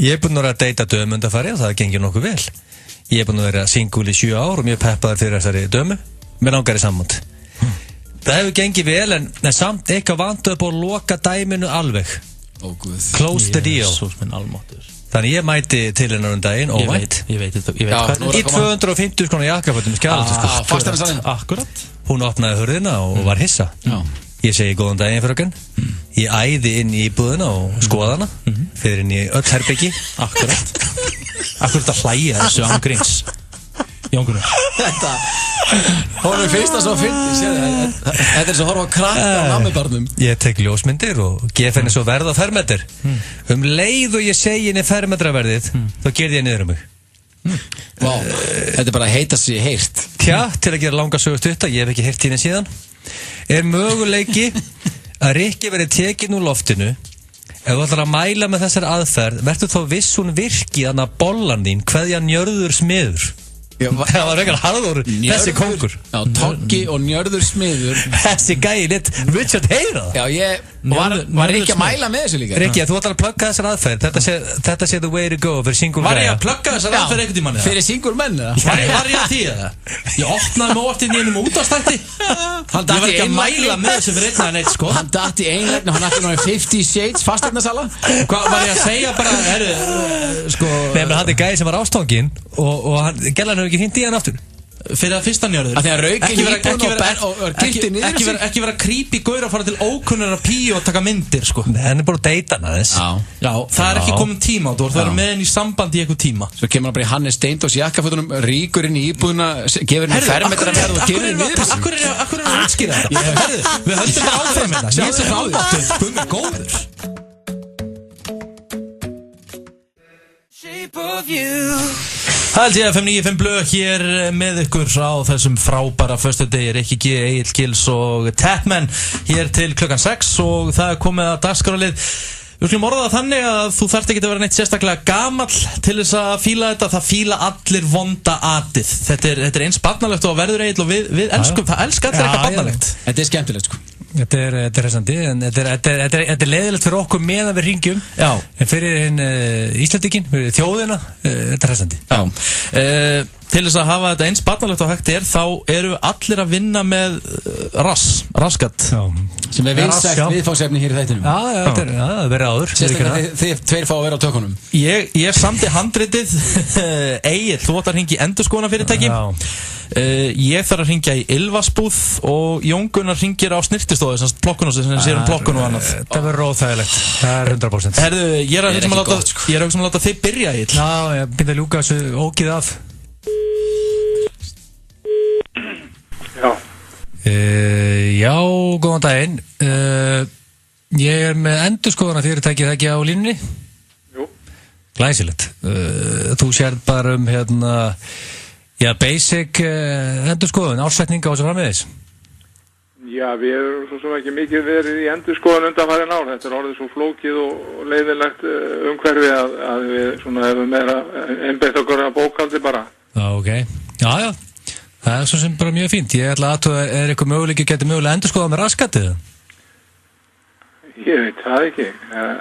Ég er búinn að vera að deyta dömu undanfari og það gengir nokkuð vel. Ég er búinn að vera single í 7 ár og mjög peppaður fyrir þessari dömu. Mér langar í samband. Það hefur gengið vel en samt eitthvað vantu upp og loka dæminu alveg. Close the deal. Þannig ég mæti til hennar daginn óvænt. Ég veit hvað. Í 250 skona jakkafötum skjálfum. Akkurat. Hún opnaði hurðina og var hissa. Ég segi góðan daginn fyrir okkur. Ég æði inn í íbúðina og skoða hana. Fyrir inn í öll herbyggi. Akkurat. Akkurat að hlæja þessu án gríns. Jóngunum. Þetta Hórum fyrst að svo fyndi. Þetta er svo horfa á krakka á nammibarnum. Ég tek ljósmyndir og gef henni svo verð á fermetr. Leið og ég segi henni fermetraverðið, þá gerði ég niður mig. Vá, þetta er bara að heita sig heyrt. Tja, til að gera langa sögu stutta, ég hef ekki heyrt hérna síðan. Er möguleiki að Rikki verið tekin úr loftinu? Ef þú ætlar að mæla með þessari aðferð, verður þá viss hún virki þannig að bollan þín, kveðja Njörður smiður. Það var eitthvað harður, þessi kongur. Já, Toggi og Njörður smiður. Þessi gæi lit Richard heyra það. Já, ég var ekki að mæla með þessu líka. Rikki, þú ætlar að plugga þessar aðferð. Þetta sé the way to go fyrir single gæja. Var ég að plugga þessar aðferð einhvern tímann? Fyrir single menn, eða? Var ég að tíða það? Ég opnaði með óttinn í einum útastætti. Ég var ekki að mæla með þessu fyrir einna en eitt, sko. Hann datt í einlegni og hann ætti náttúrulega 50 Shades fasteignasala. Hvað var ég að segja bara, sko... Nei, menn hann er gæi sem var ástofnginn og gellan hefur ekki hringt í hann aftur. Fyrir að fyrsta Njörður. Að því að raukin íbúin og gildi niður. Ekki vera creepy gaur að fara til ókunnara píu og taka myndir, sko. Nei, hann er bara að deyta hann aðeins. Já, það er ekki komin tíma á þú. Það er með henni í sambandi í eitthvað tíma. Svo kemur hann bara í Hannes Steindós jakkafötunum, ríkur inn í íbúðina, gefur henni fermetra verð og gerir henni niður. Akkur er að útskýra þetta? Við höldum bara áfram þetta. Ég sem ábættu, gummi góður. Það held ég að 595 blöð hér með ykkur á þessum frábæra föstudegi. Rikki G, Egill Gils og Tatman hér til klukkan 6 og það er komið að dagskrárlið. Við skulum orða það þannig að þú þarft ekki að vera neitt sérstaklega gamall til þess að fíla þetta. Það fíla allir vonda atið. Þetta er eins barnalegt og verður Egill og við elskum það. Elskar þetta eitthvað barnalegt. Þetta er skemmtilegt, sko. Þetta er hressandi, en þetta er leiðilegt fyrir okkur meðan við ringjum. Já. En fyrir Íslandíkin, fyrir þjóðina, þetta er hressandi. Já. Til þess að hafa þetta eins barnalegt og hægt þá eru allir að vinna með raskat. Já. Sem er vinsækt viðfangsefni hér í þættinum. Já, það verið áður. Sérstaklega þið tveir fá að vera á tökunum. Ég samdi handritið. Egill, þú átt að hringja í endurskoðunarfyrirtæki. Ég þarf að hringja í Ylfasbúð og Jón Gunnar hringir á snirtistofu, sem sér plokkun og annað. Það verður óþægilegt. Það er 100%. Herðu, ég er að hugsa að láta þig byrja, Egill. Já, ég byrja að ljúka þessu ógið af. Já, góðan daginn. Ég er með endurskoðunarfyrirtæki, það ekki á línunni? Jú. Glæsilegt. Þú sér bara basic endurskoðun, ársætninga og svo framvegis. Já, við erum svo sem ekki mikið verið í endurskoðun undanfarin ár. Þetta orðið svo flókið og leiðilegt umhverfi að við svona hefum meira einbeitt okkur að bókhaldi bara. Já, ok. Já. Það svo sem bara mjög fínt. Ég ætla að eitthvað möguleiki getur mögulega endurskoðað með raskatið? Ég veit það ekki. Það er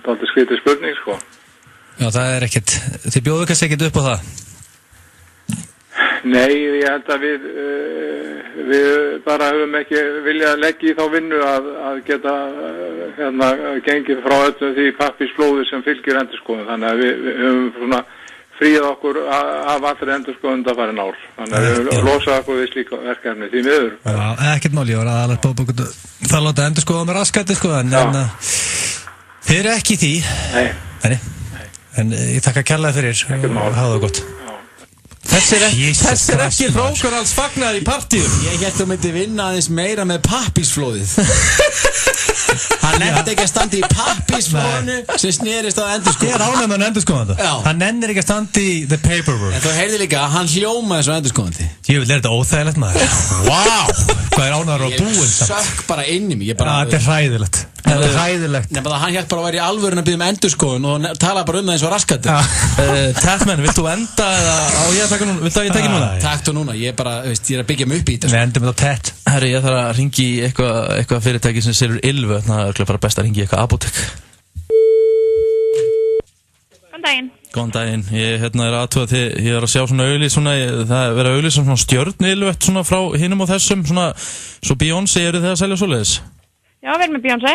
aldrei skrítið spurning, sko. Já, það ekkert. Þið bjóðu kannski ekkert upp á það? Nei, ég held að við bara höfum ekki viljað leggja í þá vinnu að geta gengið frá öllum því pappírsflóði sem fylgir endurskoðun. Þannig að við höfum svona fríð okkur af allri endurskoðun undanfarin ár. Þannig að við höfum losað okkur við slíka verkefni því miður. Já, ekkert mál, ég var aðalegt bóð það láta endurskoða með raskati, sko, en þið eru ekki í því. Nei. En ég takka kærlega fyrir. Hafa það gott. Þess ekki hrókur alls fagnar í partíum. Ég held að myndi vinna aðeins meira með pappírsflóðið. Hann nefndi ekki að standa í pappírsflóðinu sem snerist á endurskoðan. Ég ánægð með endurskoðanda. Hann nennir ekki að standa í the paperwork. En þú heyrði líka að hann hljómaði svo endurskoðandi. Ég vil þetta óþægilegt, maður. Vá, hvað ánaður á búinn samt. Ég sökk bara inn í mig. Þetta er hræðilegt. Þetta er hræðilegt. Nefnum að hann hélt bara að vera í alvörun að byggja endurskoðun og tala bara það eins og raskati. Tatman, vilt þú enda eða á ég að taka núna? Vilt það ég taka núna? Takk þú núna, ég er að byggja mig upp í þetta. Við endum þetta á tett. Herri, ég þarf að ringi í eitthvað fyrirtæki sem selur ylvu. Það er bara best að ringi í eitthvað apótek. Góðan daginn. Góðan daginn. Ég er aðtúða því ég er að sjá svona auglýs það er verið að auglýsa svona stjörnuylvött svona frá hinum og þessum svona svo Beyoncé, eru þið að selja svoleiðis? Já, við erum með Beyoncé.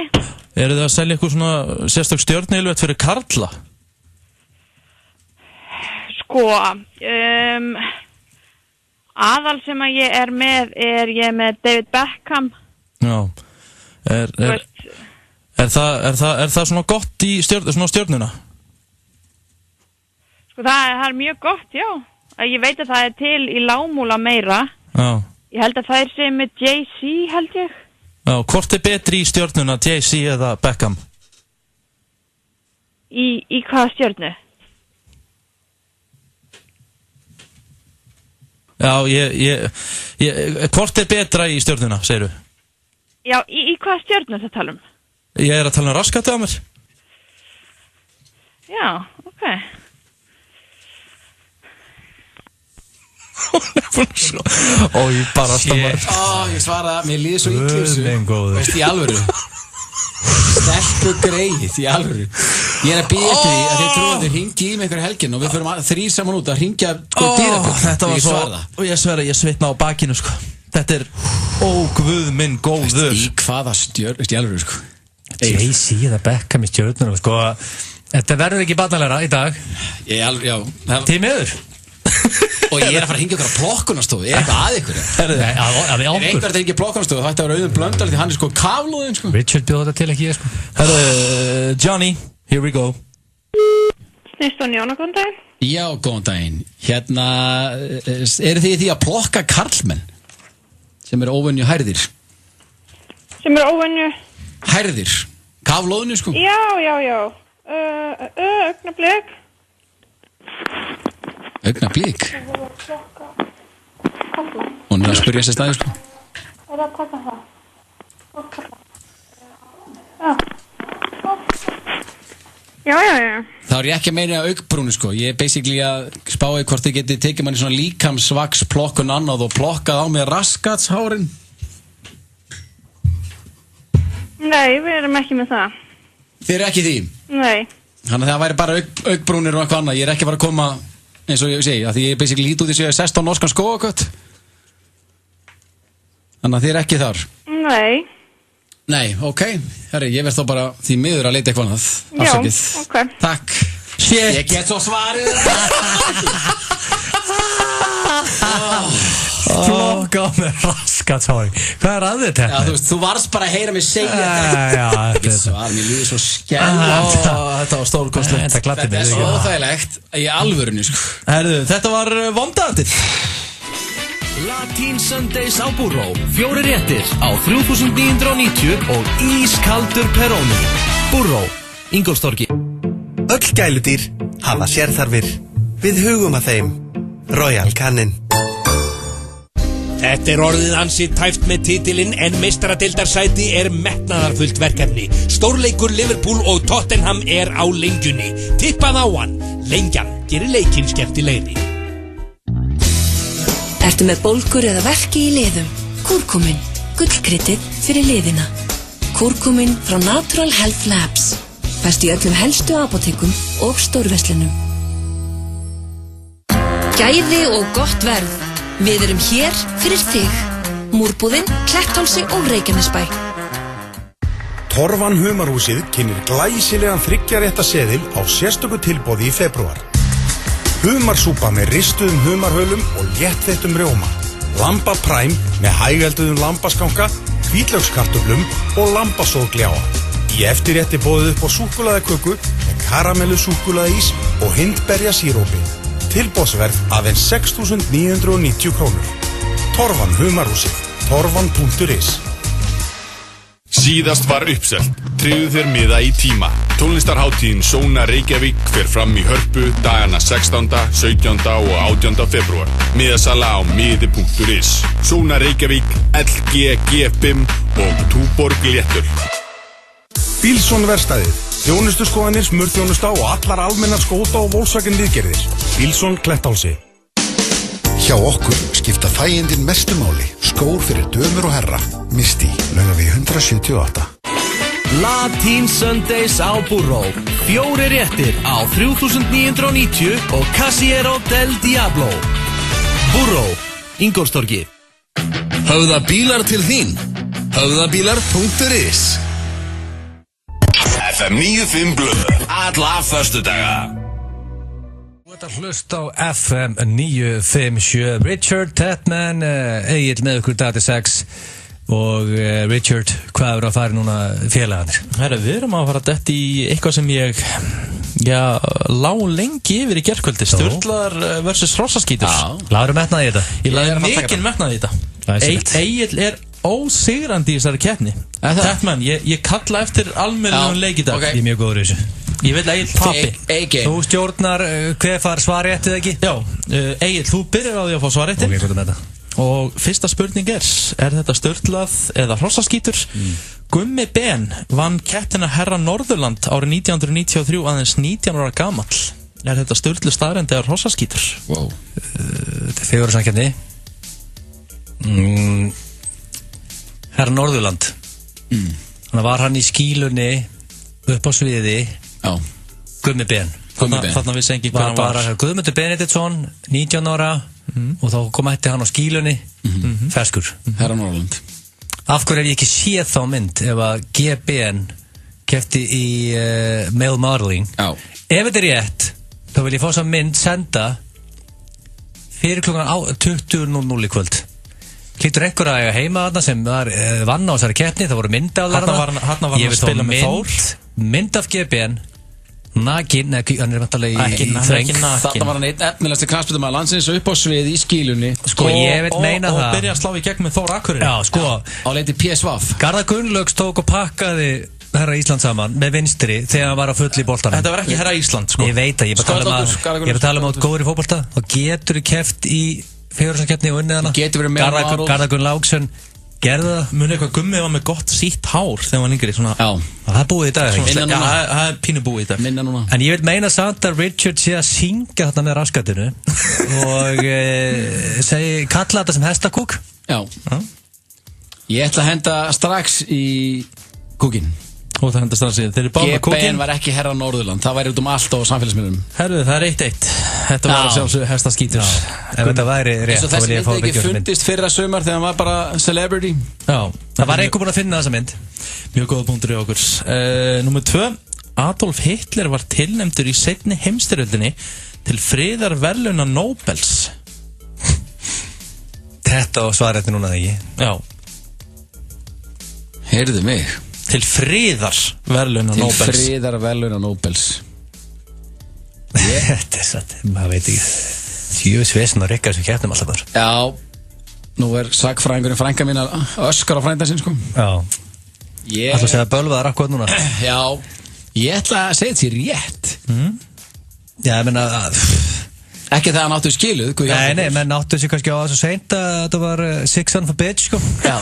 Eru þið að selja eitthvað svona sérstök stjörnuylvött fyrir karla? Sko, aðal sem að ég er með David Beckham. Já. Er það svona gott í svona stjörnuna? Sko, það er mjög gott, já. Ég veit að það er til í lágmúla meira. Já. Ég held að það er sem með Jay-Z, held ég. Já, hvort er betri í stjörnuna, Jay-Z eða Beckham? Í hvaða stjörnu? Já, hvort er betra í stjörnuna, segirðu? Já, í hvaða stjörnu það tala um? Ég er að tala um raskatið á mér. Já, ok. Og ég bara stammar. Ég svaraði, mér líði svo ítlu veist, í alvöru stelpu greið, í alvöru. Ég er að býja eftir því að þið trúið að þið ringi í mig einhverju helgin og við förum þrír saman út að ringja dýrabíl. Þetta var svo, og ég sverða, ég svitna á bakinu, sko. Þetta er, guð minn góður. Í hvaða stjörn, í alvöru, sko. Jay-Z eða Beckham í stjörnuna, sko. Þetta verður ekki barnalegra í dag. Já. Tímiður. Og ég er að fara að hringja okkur á plokkunarstofu. Er eitthvað að ykkur? Er einhver að hringja plokkunarstofu? Það ætti að vera Auðun Blöndal því hann er sko kaflóðinn, sko. Richard bjóð þetta til ekki ég, sko. Johnny, here we go. Snýstun Jóna, góðan daginn. Já, góðan daginn. Hérna, eru þið því að plokka karlmenn sem eru óvenju hærðir? Sem eru óvenju? Hærðir. Kaflóðinu, sko. Já. Augnablik. Augnablik? Hún er að spyrja sér staði, sko. Er það að taka það? Já. Það er ég ekki að meina augbrúnu, sko. Ég er basically að spáði hvort þið getið tekið manni svona líkamsvaks plokkun annað og plokkað á mig raskatshárin. Nei, við erum ekki með það. Þið eru ekki því? Nei. Þannig að það væri bara augbrúnir og eitthvað annað. Ég er ekki bara að koma eins og ég segi, að því ég basically lít út í sig að 16 norskan skógakött. Þannig að þið er ekki þar. Nei, ok. Herri, ég verð þá bara því miður að leita eitthvað annað. Afsakið. Já, ok. Takk. Shit. Ég get svo svarið. Flokka á með raskatsári. Hvað er að þetta? Já, þú varst bara að heyra mig segja þetta. Ekki svar, mér líður svo skemmt. Þetta var stórkostlegt. Þetta er svo óþægilegt í alvörunni, sko. Herðu, þetta var vondaðið. Latín Sundays á Burró. 4 réttir á 3.990 og ískaldur Peroni. Burró, Ingólfstorgi. Öll gæludýr hafa sérþarfir. Við hugum að þeim. Royal Canin. Þetta orðið ansi tæft með titilinn en meistaradeildarsæti metnaðarfullt verkefni. Stórleikur Liverpool og Tottenham á lengjunni. Tippað á hann. Lengjan gerir leikinn skemmtilegri. Ertu með bólgur eða verki í liðum? Kúrkúmin, gullkryddið fyrir liðina. Kúrkúmin frá Natural Health Labs. Best í öllum helstu apótekum og stórverslunum. Gæði og gott verð. Við erum hér fyrir þig. Múrbúðin, Kletthálsi og Reykjanesbæ. Torfan Humarhúsið kynnir glæsilegan 3 rétta seðil á sérstöku tilboði í febrúar. Humarsúpa með ristuðum humarhölum og léttþeyttum rjóma. Lamba Prime með hægælduðum lambaskanka, hvítlaukskartöflum og lambasóðgljáa. Í eftirrétti boðið upp á súkkulaðiköku með karamellu súkkulaðís og hindberja sírópi. Tilboðsverð aðeins 6.990 krónur. Torfan Humarhúsið. Torfan.is. Síðast var uppselt. Tryggðu þér miða í tíma. Tónlistarhátíðin Sóna Reykjavík fer fram í Hörpu dagana 16., 17. og 18. febrúar. Miðasala á miði.is. Sóna Reykjavík, LGG5 og Túborg Léttur. Bílsson verkstæðið. Þjónustuskoðanir, smurþjónusta og allar almennar skóta og Volkswagen viðgerðir. Bílsson Kletthálsi. Hjá okkur skipta þægindin mestu máli. Skór fyrir dömur og herra. Misti, Laugavegi 178. Latin Sundays á Burró. 4 réttir á 3.990 og Casiero del Diablo. Burró, Ingólfstorgi. Höfða bílar til þín. Höfðabílar.is. FM 95 blöð. Alla föstudaga. Þú ert að hlusta á FM 957. Richard Tetman, Egill með ykkur dati 6. Og Richard, hvað eru að fara núna félagarnir? Herra, við erum að fara að detta í eitthvað sem ég lá lengi yfir í gærkvöldi. Sturlar versus Hrossaskítur. Lagður metnaði í þetta? Ég lagði mikinn metnaði í þetta. Egill ósigrandi í þessari keppni. Tetman, ég kalla eftir almennum leik í dag. Ég er mjög góður í þessu. Ég vil að Egill tapi. Þú stjórnar hver far svarréttið ekki? Já, Egill, þú byrjar á því að fá svarréttið. Ok, hvað er þetta? Og fyrsta spurning er þetta Sturlað eða Hrossaskítur? Gummi Ben vann keppnina Herra Norðurland árið 1993 aðeins 19 ára gamall. Er þetta Sturlu staðreynd eða Hrossaskítur? Wow. Þetta er 4 ára samkeppni. Herra Norðurland. Þannig var hann í skílunni upp á sviði. Já. Gummi Ben. Þarna vissi engin hvað hann var. Guðmundur Benediktsson, 19 ára og þá kom hætti hann á skílunni ferskur. Herra Norðurland. Af hverju hef ég ekki séð þá mynd ef að GBN keppti í male modeling? Já. Ef þetta er rétt þá vil ég fá þessa mynd senda fyrir klukkan 20.00 í kvöld. Hlýtur einhver að eiga heima þarna sem var vann á þessari keppni, það voru mynd af þarna. Þarna var hann að spila með Þór. Mynd af GBN Nakin, hann er vantarlega í þreng. Þarna var hann einn efnilegasti knattspyrnumaður landsins upp á svið í skílunni. Sko, ég veit meina það. Og byrja að slá í gegn með Þór Akureyri. Já, sko. Á leiti PSV. Garðar Gunnlaugs tók og pakkaði Herra Ísland saman með vinstri þegar hann var að fulla í boltanum. Þetta var ekki Herra Ísland, sko. Ég veit það, ég er að tala um að góður í fótbolta og getur keppt í fjóruðskeppni og unnið hana. Getur verið með Garðar Gunnlaugsson gerði það. Muni eitthvað Gummi var með gott sítt hár þegar hann var yngri svona. Já. Það er búið í dag. Já, það er pínu búið í dag. Minna núna. En ég vil meina samt að Richard sé að syngja þarna með raskatinu og kalla þetta sem hestakúk. Já. Ég ætla að henda strax í kúkinn. Og það henda strax í þeir eru báða kúkinn. GBN var ekki Herra Norðurland, það væri út allt á samfélagsmiðlum. Herðu, það er 1-1. Þetta var að sjálfsögðu Hestaskítur. Ef þetta væri rétt, þá vil ég fá að byggja mynd. Þessi mynd ekki fundist fyrra sumar þegar hann var bara celebrity. Já. Það var einhver búinn að finna þessa mynd. Mjög góða punktur í okkur. Númer 2. Adolf Hitler var tilnefndur í seinni heimsstyrjöldinni til friðarverðlauna Nobels. Þetta og svarrétti núna ekki. Já. Heyrðu mig. Til friðarverðlauna Nobels. Til friðarverðlauna Nobels. Þetta er satt, maður veit ekki. Tjóðsvesen og rikkar sem keppnum alltaf þar. Já, nú er sagfræðingurinn frænka mín að öskar á frænda sinn, sko. Já. Það ætla að segja bölvaðar akkurat núna. Já, ég ætla að segja þetta sér rétt. Já, ég meina Ekki það hann áttu skiluð Nei, menn áttu sig kannski á það svo seint að þetta var 6 son of a bitch, sko Já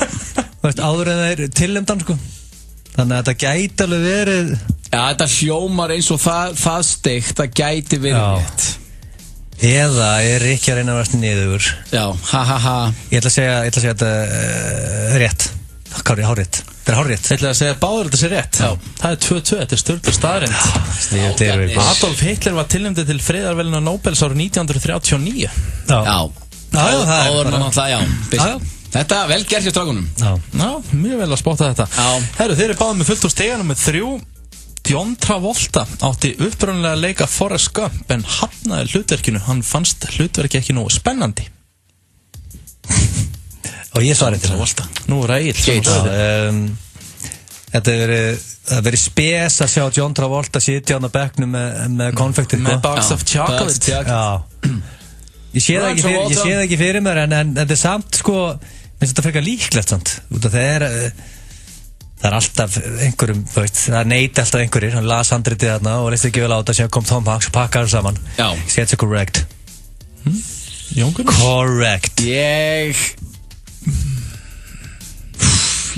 Áður en þeir tilnefndan, sko Þannig að þetta gæti alveg verið Já, þetta hljómar eins og það steikt Það gæti verið rétt Eða er ekki að reyna að verðast niður Já, ha Ég ætla að segja þetta rétt Kári, hárrétt Þetta er hárrétt Ég ætla að segja báður þetta sé rétt Já. Það er 2-2, þetta er störtlu staðreynd Adolf Hitler var tilnefndur til friðarverðlauna Nóbels árið 1939 Já Þetta vel gert hjá strákunum Já, mjög vel að spotta þetta Herru, þeir eru báður með fullt úr steganum með 3 John Travolta átti upprunnilega að leika Forrest Gump en hafnaði hlutverkinu hann fannst hlutverki ekki nógu spennandi Og ég svarði til Travolta Nú er Egil Þetta er verið spes að sjá John Travolta sitja á bekknum með konfektir með box of chocolate Ég sé það ekki fyrir mér en þetta er samt sko minnst þetta frekar líklegt samt út af það er alltaf einhverjum, það neyti alltaf einhverjir hann las handritið þarna og leist ekki vel á þetta sem kom Tom Hanks og pakkaði saman Sketsa correct Jóngunar Correct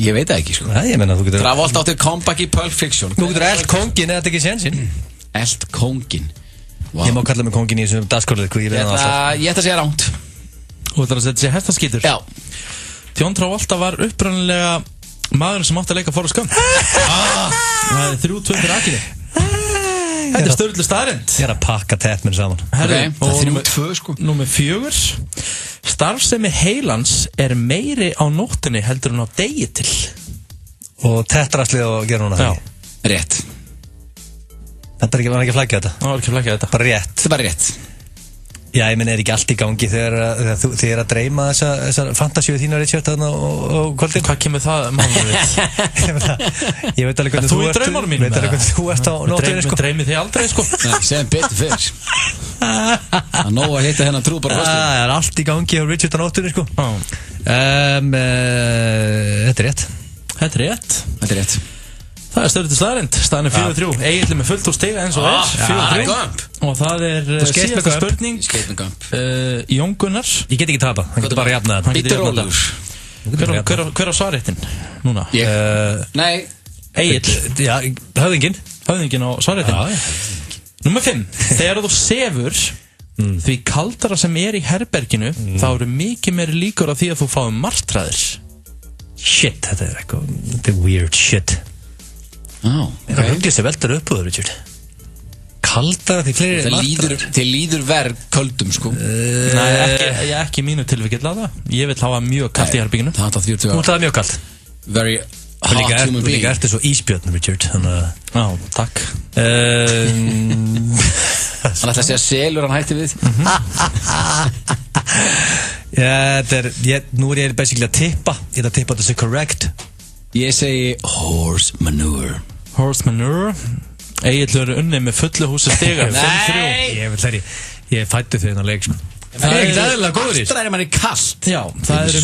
Ég veit það ekki sko Nei, ég menna þú getur Travolta átti comeback í Pulp Fiction Þú getur eld kóngin eða þetta ekki sénsinn Eld kóngin Ég má kalla mig kóngin í þessum dagskólið Ég ætla að segja ránt Þú ætlar að segja hestaskítur Já John Travolta var upprunnilega maðurinn sem átti að leika Forrest Gump Það er 3-2 fyrir Akili Þetta er störðlu staðrend Ég er að pakka tett mér saman Herru, það er 3-2 sko Númer 4 Starfsemi heilans er meiri á nóttinni heldur en á degi til Og tettraslið og gera hún að það Rétt Þetta var ekki flækja þetta Það var ekki flækja þetta Bara rétt Þetta er bara rétt Já, ég minn er ekki allt í gangi þegar þið er að dreyma þessar fantasíu þína Richard og kvöldin Hvað kemur það málum við? Ég veit alveg hvernig þú ert draumanum mínum Veit alveg hvernig þú ert á nóttinni sko Dreymið þið aldrei sko Nei, segjum betur fyrr Það er nóg að hitta hennar trú bara fyrst Það er allt í gangi á Richard á nóttinni sko Þetta er rétt Þetta er rétt Það er störðlu staðrend, staðan er 4-3 Egil með fullt úr stiga eins og 4-3 Og það er síðasta spurning Jón Gunnar Ég get ekki tapa, hann getur bara að jafna þetta Bitur Ólafur Hver á svarréttin núna? Nei Egil Höfðingin á svarréttin Númer 5 Þegar þú sefur því kaldara sem er í herberginu þá eru mikið meiri líkur á því að þú fáum martraðir Shit, þetta er eitthvað Þetta er weird shit Það er huglega sem veldur upp á það, Richard Kaldara því fleiri martraðir Þið líður verð köldum sko Nei, ekki mínu tilvikið laða Ég vil hafa mjög kalt í herbygginu Það er 40 Þú ætlaði mjög kalt Very hot human Þú being líka ertu svo íspjörn, Richard Já, takk Hann ætla að segja selur hann hætti við Nú er ég basically að tippa Ég ætla að tippa að þetta sé correct Ég segi horse manure Horse manure Egil eru unnið með fullu húsi stiga Nei Ég fætti þau þennan leik sko Það er ekkert eðlilega góður í Það er manni kalt Já, það eru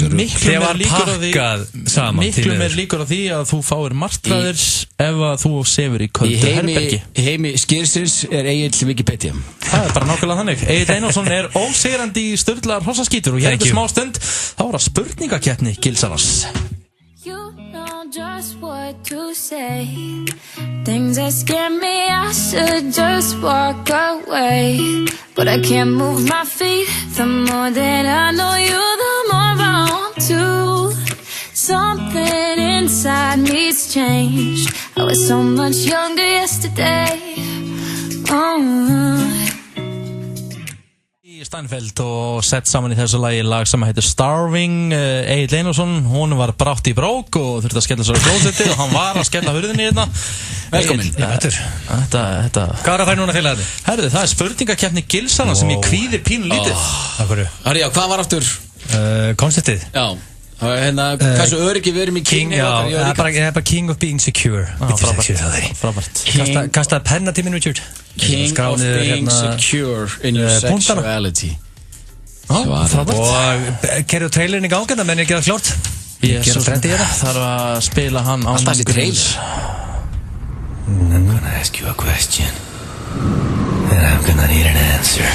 miklu meir líkur á því að þú fáir martraðir ef að þú sefur í köldu herbergi Í heimi skýrsins er Egil Wikipedia Það er bara nákvæmlega þannig Egil Einarsson er ósigrandi í sturlaðar hrossaskítur og hér er smá stund þá er það spurningakeppni Gilsarans Just what to say. Things that scare me, I should just walk away. But I can't move my feet. The more that I know you, the more I want to. Something inside me's changed. I was so much younger yesterday. Steinfeld og sett saman í þessu lagi lag sem heitir Starving. Egil Einarsson, hún var brátt í brók og þurfti að skella sér á klósetti og hann var að skella hurðinni hérna. Velkomin. Þetta Hvað er að færa núna til þetta? Herðu, það er spurningakeppni Gilsarana sem ég kvíði pínu lítið. Herri, já, hvað var aftur? Konceptið. Já. Hversu öryggi við erum í King? Já, það er bara King of being secure. Frábært. Kastaði penna tíminn, Richard. King of being secure in your sexuality. Frábært. Og kerðu trailerin í gangina, menn ég gera klart. Ég þarf að spila hann á alltaf þessi trailer. I'm gonna ask you a question And I'm gonna need an answer.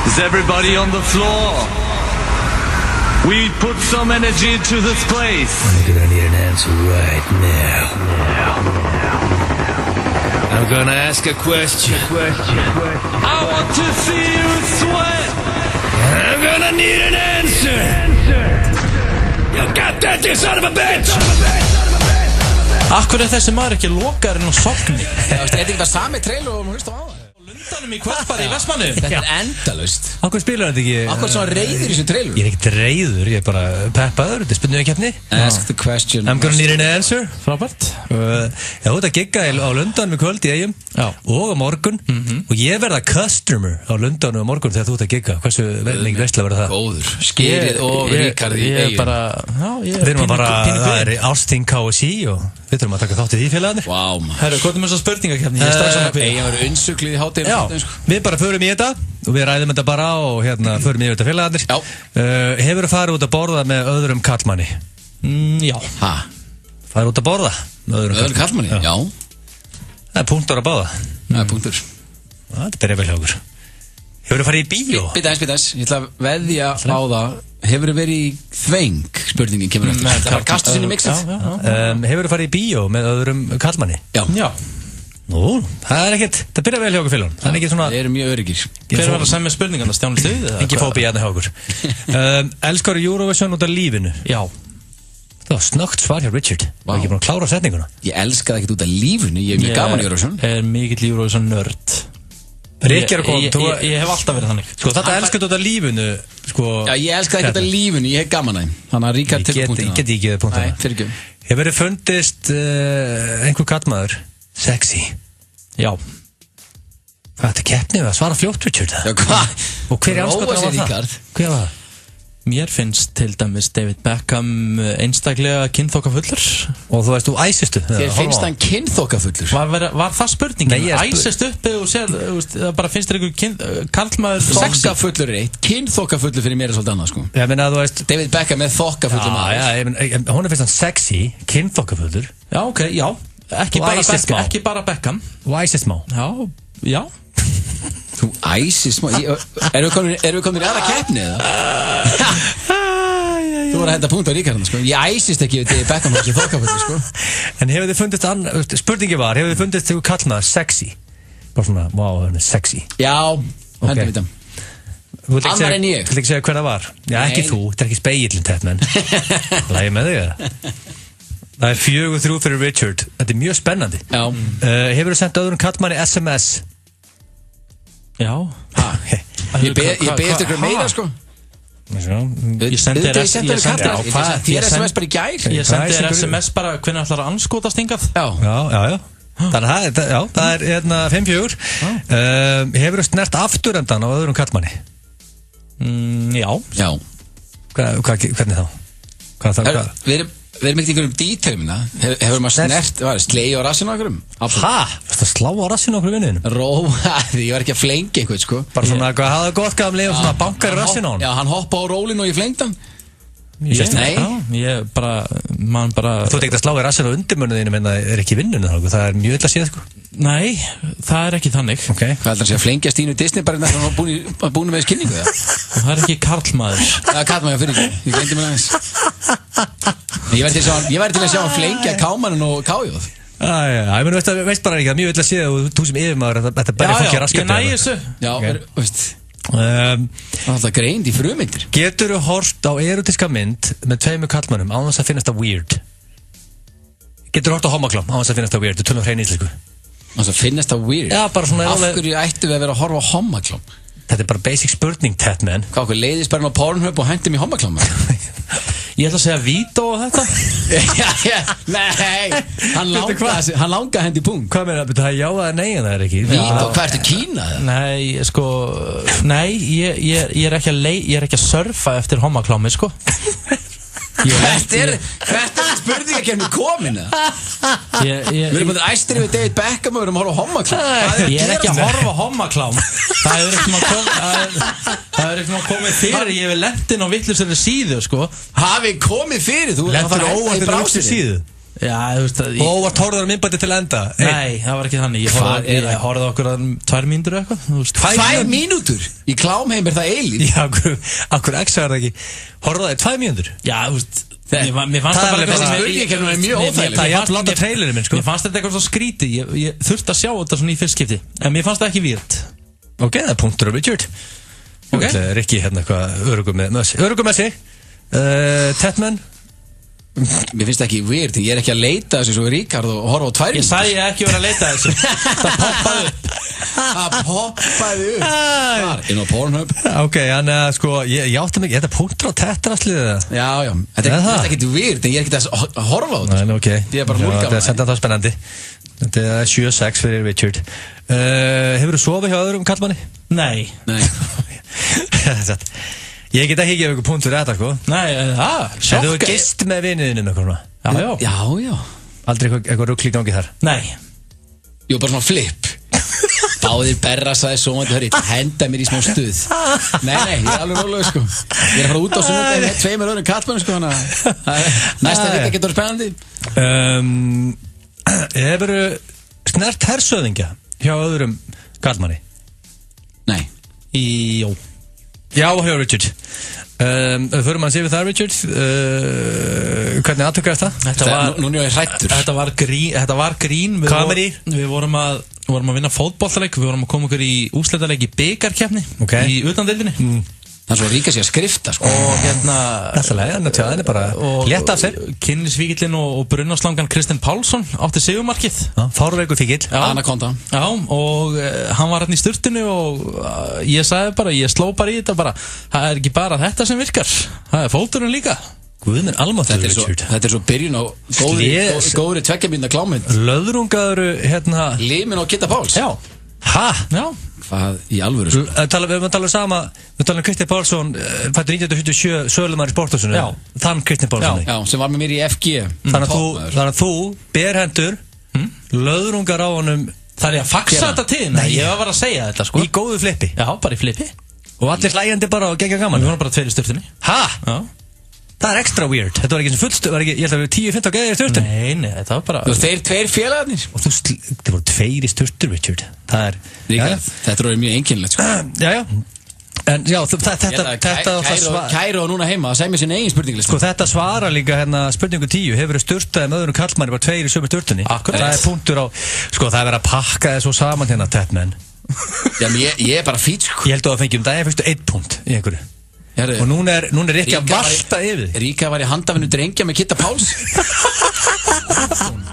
Is everybody on the floor? We put some energy into this place. I'm gonna need an answer right now. I'm gonna ask a question. I want to see you sweat. I'm gonna need an answer. You got that, you son of a bitch! Akkur þessi maður ekki lokaður inn á sogni? Þetta ekki bara sami trailer og maður hlusta á það. Lundanum í kvöldbari í Vestmannu. Þetta endalaust. Akkur spilar þetta ekki? Akkur svona reiður í þessu trailer? Ég ekkert reiður, ég bara peppaður. Þetta er spurningakeppni. Ask the question. I'm gonna need an answer. Frábært. Ég hótt að gigga á Lundanum í kvöld í Eyjum og á morgun og ég verða customer á Lundanum á morgun þegar þú ert að gigga. Hversu mikið veistla verða það? Góður. Skýrið og Ríkard í Eyjum. Við erum bara, það er Ásting KSI og við þurfum að taka þátt í því félagarnir. Vá, maður. Herru, hvað er með þessa spurningakeppni? Ég er strax að byrja. Eyjum verður unnsuglið í hátinn. Já, við bara förum í þetta og við ræðum þetta bara og förum í þetta félagarnir. Hefur þú farið út að borða með öðrum kallmanni? Já. Hæ? Farið út að borða með öðrum kallmanni? Já. Það er punktur að báða. Það er punktur. Það byrja vel hjá okkur. Hefur þú farið í bíó? Býtast, ég ætla að veðja á það. Hefur þú verið í þveng? Spurningin kemur eftir. Það var kastu sinni mixið. Hefur þú farið í bíó með öðrum kallmanni? Já. Nú, það er ekkert, það byrja vel hjá okkur félagun. Það er ekki svona... Þeir eru mjög öryggir. Hver var að semja spurningarna, Stjáni Stuð? Engi fóbi hérna hjá okkur. Elskar Eurovision út af lífinu? Já. Það var snögt svar hjá Richard. Það var ekki búin að klára setninguna. Ég elska það ekkert út af lífinu, ég er mjög gaman í Eurovision. Ég er mikill Eurovision nörd. Rikki er að koma. Ég hef alltaf verið þannig. Sko þetta elskar út af lífinu, sko... Já, ég elska ekkert út af lífinu, ég hef gaman að þeim. Þannig að Ríkard tekur punktina. Ég get ekki það punktina. Nei, fyrir ekki. Hefur verið fundist einhver kallmaður sexy? Já. Hvað þetta keppni við að svara fljótt, Richard? Já, hvað? Og hver er anskotan á það? Hver var það? Mér finnst til dæmis David Beckham einstaklega kynþokkafullur. Og þú veist, þú æsistu. Þér finnst hann kynþokkafullur? Var það spurningin? Æsist uppi og sér, það bara finnst þér einhver karlmaður þokkafullur er eitt, kynþokkafullur fyrir mér er svolítið annað, sko. Ég meina, þú veist... David Beckham er þokkafullur maður. Já, hún finnst hann sexy, kynþokkafullur. Já, ok, já. Ekki bara Beckham. Og æsist smá. Já. Þú æsir smá. Erum við komin í aðra keppni eða? Þú var að henda punkt á Ríkardan, sko. Ég æsist ekki við David Beckham og þokkafulli, sko. En hefur þið fundist spurningi var, hefur þið fundist þegar kallnaður sexy? Bara svona, wow, hann er sexy. Já, hendur við það. Annar en ég. Þú vil ekki segja hver það var? Já, ekki þú, þetta er ekki speillin tett, menn. Lægi með þig, eða? Það er 4-3 fyrir Richard. Þetta er mjög spennandi. Já. Hefur þið sendt öðrum kallmanni SMS? Já. Ég beði eftir ykkur meira, sko. Ég sendi þér SMS bara í gær. Ég sendi þér SMS bara hvernig ætlar að anskotast hingað. Já. Þannig að það er 5-4. Hefur þið snert afturendan á öðrum kallmanni? Já. Hvernig þá? Við erum ekkert í einhverjum dítaumina. Hefur maður snert, slegi á rassinu á einhverjum? Hæ? Varst það slá á rassinu á einhverjum vinninum? Róaði, ég var ekki að flengja einhvern, sko. Bara svona, hafa það gott gamli og svona bankar í rassinu á hann? Já, hann hoppa á rólinu og ég flengd hann. Nei, ég bara, mann bara... Þú ert ekkert að slá í rassinu á undirmönnuðinu, menn það er ekki vinnunum þá, það er mjög illa síðan, sko. Nei, það er ekki þannig. Hvað heldur það sé að flengja Stínu Disney bara næstan að búinu með skynningu, eða? Það er ekki karlmaður. Það er karlmaður, fyrir ekki. Ég gleymdi mér aðeins. Ég væri til að sjá hann flengja Kámanun og Kájóð. Ég menn, veist bara ekki, það er mjög illa síðan og þú sem yfirmaður, þetta bæri fólki raskat. Ég næ þessu. Já, veist. Það er alltaf greind í frumyndir. Getur þú horft á erotíska mynd með tveimur kallmannum á þess að finnast það weird? Getur þú horft á homoklám á þess að finnast það weird? Þú tölum hrein íslensku. Á þess að finnast það weird? Já, bara svona... Af hverju ættu við að vera að horfa á homoklám? Þetta er bara basic spurning, tett, menn. Hvað, okkur leiðist bara á Pornhub og hendum í homoklám? Ég ætla að segja vító á þetta. Nei, hann langa hendi í punkt. Hvað meina, það er já eða nei en það er ekki? Vító, hvað ertu Kína? Nei, sko, ég er ekki að surfa eftir homoklámi, sko. Hvert er spurningakefni komin? Við erum búin æstir yfir David Beckham og við erum að horfa á homoklám. Ég er ekki að horfa á homoklám. Það er ekki að komið fyrir. Ég hef lent inn á vittlusari síðu, sko. Hafi komið fyrir? Þú lentur óvart inn á vittlusari síðu? Já, þú veist að Og var tórður minnbætti til enda? Nei, það var ekki þannig Ég horfði okkur að 2 mínútur eitthvað 2 mínútur? Í klámheim það eilíf? Já, akkur ekstra það ekki Horfði það í 2 mínútur? Já, þú veist Mér fannst það bara spurningkeppnin er mjög óþægileg. Það er jafn langt á trailerinn minn, sko. Mér fannst þetta eitthvað svo skrítið Ég þurfti að sjá þetta svona í fyrst skipti En mér fannst það ekki vírt Ok, það er punktur af Richard Ok Rikki hérna eitthvað örugum með sig Tetman Mér finnst það ekki weird, ég er ekki að leita þessu svo Ríkard og horfa á 2 mínútur. Ég sagði ekki verið að leita þessu Það poppaði upp Það poppaði upp Þar, inn á Pornhub. Ok, en sko, ég átti mig, þetta er punktur á tettarasliðið. Já, þetta er ekki weird, en ég er ekki að horfa á þetta. Nei, ok. Ég er bara núlgaman. Þetta er sendað það spennandi. Þetta er 7-6 fyrir Richard. Hefur þú sofið hjá öðrum kallmanni? Nei. Ég get ekki gefið ykkur punkt fyrir þetta, sko. Nei, sjokka. Þú hefur gist með viniðinu með eitthvað. Já. Aldrei eitthvað rugl í gangi þar? Nei. Jú, bara svona flip. Báðir berra sagði svo að þetta henda mér í smá stuð. Nei, ég er alveg rólegur, sko. Ég er að fara út á sunnudaginn með 2 öðrum kallmönnum, sko, þannig að næsta vika getur spennandi. Hefur þú snert hersöðingja hjá öðrum kallmanni? Nei. Jó. Já, hjá Richard. Förum að sé við það, Richard. Hvernig aðtökkaðist það? Núna er ég hrættur. Þetta var grín. Kameri. Við vorum að vinna fótboltaleik. Við vorum að koma okkur í úrslitaleik í bikarkeppni í utandeildinni. Það er svo ríka sér að skrifta, sko. Og hérna tjáðin er bara létt af sér. Kynlisvíkillinn og brunnaslangan Kristinn Pálsson átti sigurmarkið. Fárveikur fíkill. Anakonda. Já, og hann var hérna í sturtinu og ég sagði bara, ég sló bara í þetta bara, það er ekki bara þetta sem virkar, það er fóturinn líka. Guðminn almáttur, Richard. Þetta er svo byrjun á góðri tveggjabínda klámynd. Löðrungaður, hérna Limin og Kitta Páls. Já. Ha? Já. Hvað í alvöru, sko? Við erum að tala um sama, við talum um Kristinn Pálsson, fættur 1977, sölumar í Sporthúsinu. Já. Þann Kristinn Pálsson. Já, sem var með mér í FG. Þannig að þú, berhendur, löðrungar á honum. Það er að faxa þetta til? Nei, ég var bara að segja þetta, sko. Í góðu flippi? Já, bara í flippi. Og allir hlægjandi bara og gegja gaman? Við vorum bara 2 í sturtunni. Ha? Já. Það er ekstra weird. Þetta var ekki sem fullst, ég held að við 10-15 gæðir í sturtun. Nei, þetta var bara... Þú veist, þeir 2 félagarnir. Og það voru 2 í sturtun, Richard. Það er... Ríkard, þetta er mjög einkennilegt, sko. Já. En já, þetta... Kæru og núna heima, það segir mér sinni eigin spurninglist. Sko, þetta svara líka hérna spurningu 10. Hefur þú sturtaði með öðrum kallmanni bara 2 í sömu sturtunni? Akkurat. Það er punktur á... Sko, það er verið að pakka þessu saman hérna, Tetman. Já, ég er bara fít, sko. Ég held að það fengjum daginn fyrstu 1 punkt í einhverju. Og núna er ekki að valta yfir. Ríka var í handafinu drengja með Kitta Páls.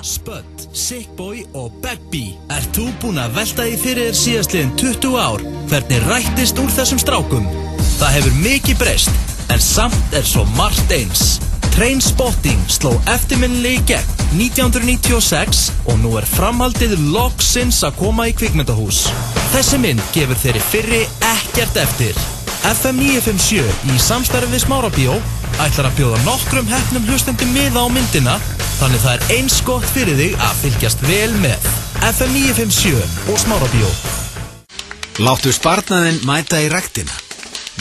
Spud, Sickboy og Begby. Ert þú búinn að velta því fyrir þér síðastliðin 20 ár? Hvernig rættist úr þessum strákum? Það hefur mikið breyst, en samt er svo margt eins. Trainspotting sló eftirminnilega í gegn 1996 og nú er framhaldið loksins að koma í kvikmyndahús. Þessi mynd gefur þeirri fyrri ekkert eftir. FM 957 í samstarfi við Smárabíó ætlar að bjóða nokkrum heppnum hlustendum miða á myndina, þannig það er eins gott fyrir þig að fylgjast vel með. FM 957 og Smárabíó. Láttu sparnaðinn mæta í ræktina.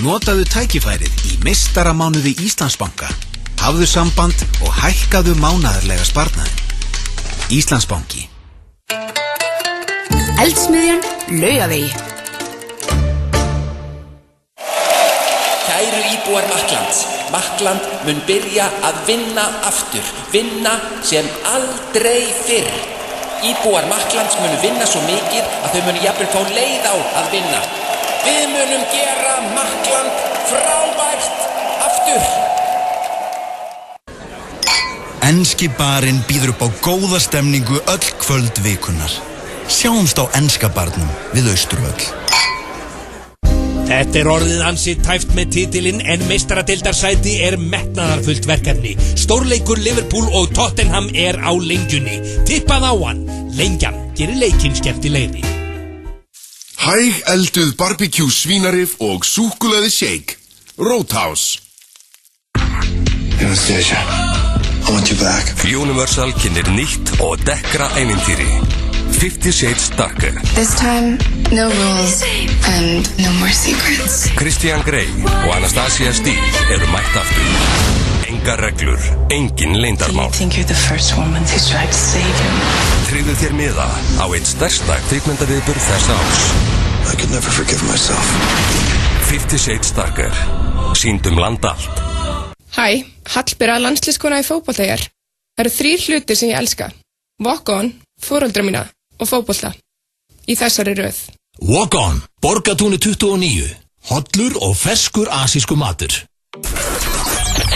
Notaðu tækifærið í meistaramánuði Íslandsbanka. Hafðu samband og hækkaðu mánaðarlega sparnaðinn. Íslandsbanki. Eldsmiðjan Laugavegi. Kæru íbúar Makklands, Makkland mun byrja að vinna aftur, vinna sem aldrei fyrr. Íbúar Makklands munu vinna svo mikið að þau munu jafnvel fá leið á að vinna. Við munum gera Makkland frábært aftur. Enski barinn býður upp á góða stemningu öll kvöld vikunar. Sjáumst á enska barnum við Austurvöll. Þetta er orðið ansi tæft með titilinn en meistaradeildarsæti er metnaðarfullt verkefni. Stórleikur Liverpool og Tottenham er á lengjunni. Tippað á hann. Lengjan gerir leikinn skemmtilegri. Hæg elduð barbecue svínarif og súkkulaði shake. Roadhouse. Anastasia, I want you back. Universal kynir nýtt og dekkra ævintýri. 50 Shades Darker. This time, no rules and no more secrets. Christian Grey og Anastasia Steele eru mætt aftur. Engar reglur, engin leyndarmál. think you're the first woman to try to save him? Tryggðu þér miða á einn stærsta kvikmyndaviðburð þessa árs. I could never forgive myself. 50 Shades Darker. Sýndum land allt. Hæ, Hallbera landsliðskona í fótbolta hér. Það eru 3 hlutir sem ég elska. Walk on, foreldra mína og fótbolta. Í þessari röð. Walk on, Borgatúni 29. Hollur og ferskur asísku matur.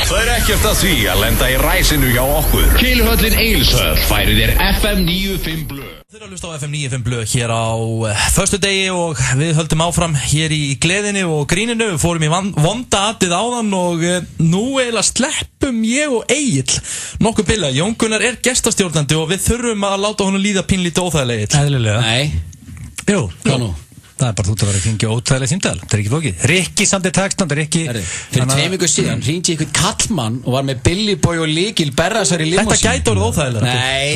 Það ekkert að því að lenda í ræsinu hjá okkur. Keiluhöllin Egilshöll færir þér FM 95 blöð. Þið eru að hlusta á FM 95 blöð hér á föstudegi og við höldum áfram hér í gleðinni og gríninu. Við fórum í vonda addið áðan og nú eiginlega sleppum ég og Egill nokkuð billa. Jón Gunnar er gestastjórnandi og við þurfum að láta honum líða pínlítið óþægilega, Egill. Eðlilega. Nei. Jú. Hvað nú? Það bara þú að vera að hringja óþægilega símtal. Það er ekki flókið. Rikki samt textan, Rikki. Fyrir 2 vikur síðan hringdi ég einhvern kallmann og var með Billy Boy og Lykil Berrasar í limúsin. Þetta gæti orðið óþægilega. Nei,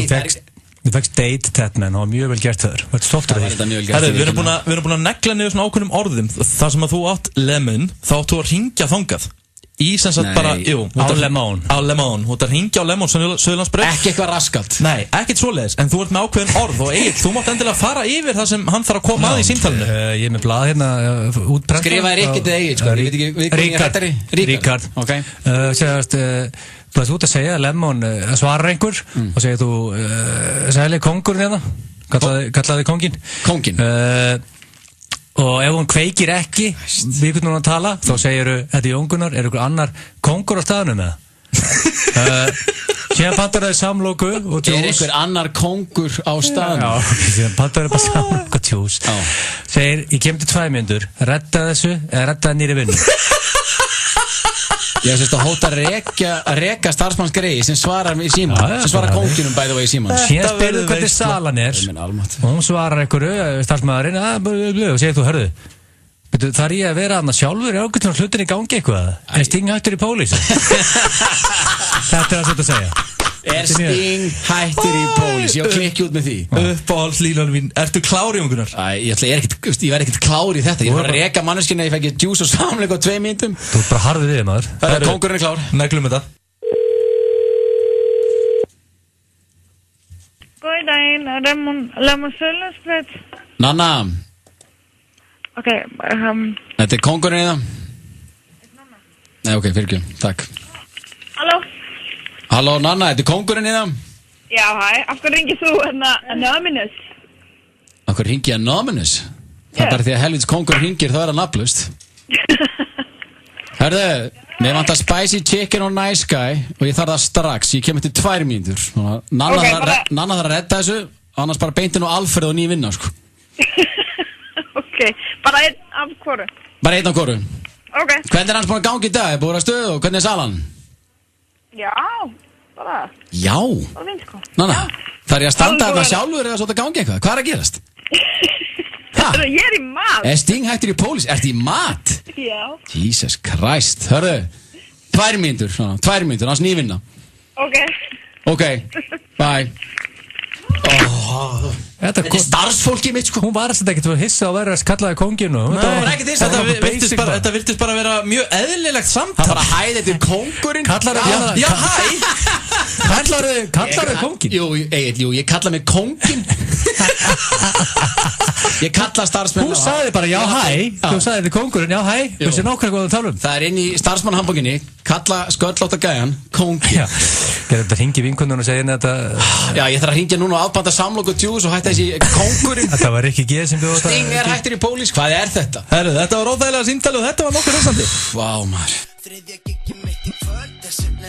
Þú fegst date Tatman og mjög vel gert þaður. Þú ert stoltur af því. Við erum búin að negla niður svona ákveðnum orðum. Það sem að þú átt lemon, þá áttu að hringja þangað. Í sem sagt bara, á Lemon. Á Lemon, þú ert að hringja á Lemon Suðurlandsbraut. Ekki eitthvað raskalt. Nei, ekkert svoleiðis, en þú ert með ákveðin orð og Egill, þú mátt endilega fara yfir það sem hann þarf að koma að í símtalinu. Ég er með blað hérna útprenta. Skrifaði Rikki til Egill, sko, ég veit ekki, Ríkard. Ok. Þú ert út að segja Lemon svarar einhver og segir þú sæli kongurinn hérna, kallaði kongin. Kongin. Og ef hún kveikir ekki við getum núna að tala, þá segir þetta í Jóngunar, er ykkur annar kongur á staðnum með það? Síðan pantar það samlóku og tjús. Er ykkur annar kongur á staðnum? Já, síðan pantar það bara samlóku og tjús. Segir, ég kem til 2 mínútur, redda þessu eða redda það nýri vinnu. Ég sést að hóta að reka starfsmanns greið sem svarar í síman, sem svarar konginum bæði og í síman. Síðan spyrðu hvernig salan er og hún svarar einhverju starfsmaðurinn og segir þú, hörðu, þarf ég að vera annað sjálfur í ákveðnum hlutin í gangi eitthvað? Er Sting hættur í pólís? Þetta er að setja að segja. Er Sting hættur í pólís? Ég klikki út með því. Uppáhaldslílan mín, ertu klár í Jóngunar? Ég verð ekkert klár í þetta. Ég var að reka manneskina, ég fekk djús og samleik á 2 mínútum. Þú ert bara harfið við, maður. Það er kongurinn klár. Neglum þetta. Góðan daginn, Lemon Suðurlandsbraut. Nanna. Ok, Þetta er kongurinn í það? Nei, ok, fyrirgjum, takk. Halló? Halló, Nanna, þetta er kongurinn í það? Já, hæ, af hverju ringir þú Anonymous? Af hverju ringi ég Anonymous? Það er bara því að helvits kongur ringir, þá er það nafnlaust. Herðu, mér vantar spicy chicken og nice guy og ég þarf það strax, ég kem eftir 2 mínútur. Nanna þarf að redda þessu, annars bara beintin og Alfred og ný vinna, sko. Ok, bara einn af hvoru? Bara einn af hvoru. Ok. Hvernig er hans búin að gangi í dag? Er búin að stöðu og hvernig er salan? Já, bara. Já? Bara vinn, sko. Nanna, þarf ég að standa þarna sjálfur eða svo þetta gangi eitthvað? Hvað er að gerast? Ég er í mat. Er Sting hættur í pólís? Ertu í mat? Já. Jesus Christ, hörðu, 2 mínútur, 2 mínútur, hans nývinna. Ok, bye. Þetta er starfsfólkið mitt, sko. Hún var að ekkert að hissa að vera að kallaði konginu. Þetta virtist bara að vera mjög eðlilegt samtal. Það var að hæði þetta kongurinn. Já, hæ. Kallar þau kongin? Jú, ég kalla mig kongin. Ég kalla starfsmenn. Þú sagði bara já hæ. Þú sagði þetta kongurinn, já hæ. Þú sé nákvæmlega hvað þú tala um. Það er inn í starfsmannhandbókinni. Kalla sköllótta gæjan kongin. Gerðu þetta hringi vinkundun og segja henni þetta? Já, ég þarf að hringja núna og afbanda samlokk og djús og hætta þessi kongurinn. Þetta var ekki geð sem þú þetta. Sting er hættur í pólís. Hvað er þetta? Herru, þetta var óþægilega símtali og þetta var nokkur hressandi. Vá, maður.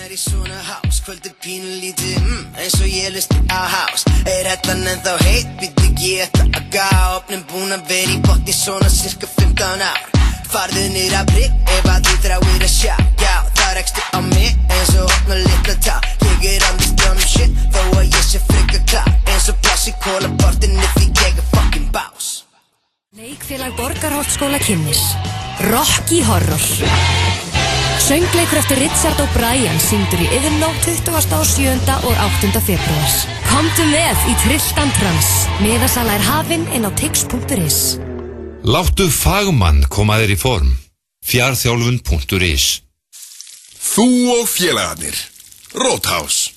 Er í svona hás, kvöldu pínu lítið eins og ég listi á hás. Er hettan ennþá heit, býtt ekki þetta að gá. Opnin búin að vera í potti svona cirka 15 ár. Farðu niður að brygg ef að þú þráir að sjá. Já, það rekstu á mig eins og opna litla tá. Ég er andist jónum shit þó að ég sé frika klár. Eins og pláss í kólabortinni því ég er fucking bás. Leikfélag Borgarholtsskóla kynnis Rocky Horror. Söngleikur eftir Richard O'Brien sýndur í Iðnó 27. og 8. febrúar. Komdu með í trilltan trans. Miðasala er hafin inn á tix.is. Láttu fagmann koma þér í form. Fjarþjálfun.is. Þú og félagarnir. Roadhouse.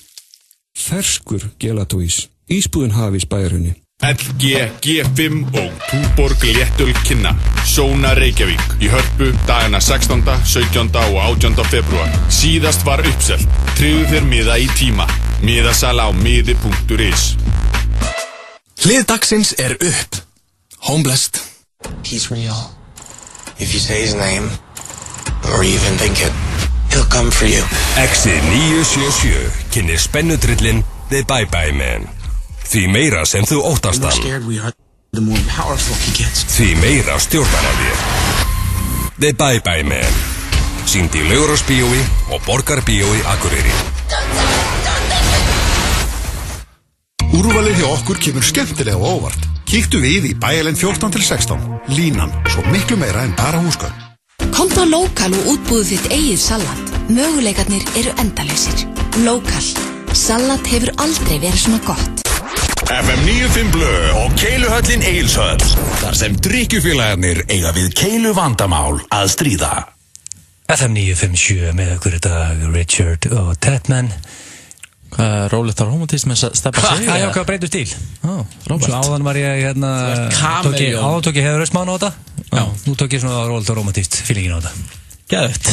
Ferskur Gelatúís. Ísbúðin hafís bæjarhunni. LG, G5 og Túborg léttöl kynna. Sóna Reykjavík í Hörpu dagana 16., 17. og 18. febrúar. Síðast var uppselt. Tryggðu þér miða í tíma. Miðasala á miði.is. Hlið dagsins upp. Homeblessed. He's real. If you say his name, or even think it, he'll come for you. Exit 977 kynnir spennutrillin The Bye Bye Man. Því meira sem þú óttast The more hann, scared we are, the more powerful he gets. því meira stjórnar á þér. The Bye Bye Man. Sýnd í Laugarásbíói og Borgarbíói Akureyri. Úrvalið hjá okkur kemur skemmtilega á óvart. Kíktu við í Bæjarlind 14-16. Línan, svo miklu meira en bara húsgögn. Komdu á Lokal og útbúðu þitt eigið salat. Möguleikarnir eru endalausir. Lokal. Salat hefur aldrei verið svona gott. FM 95 Blö og Keiluhöllin Egilshöll. Þar sem drykkjufélagarnir eiga við keilu vandamál að stríða. FM 957 með okkur í dag, Richard og Tatman. Rólegt á romantísm með Steppa sig. Já, hvað breytur stíl? Robert. Svo áðan var ég hérna, áðan tók ég hefuröðsmann á þetta. Já, nú tók ég svona rólegt á romantíst feelingin á þetta. Gæðugt.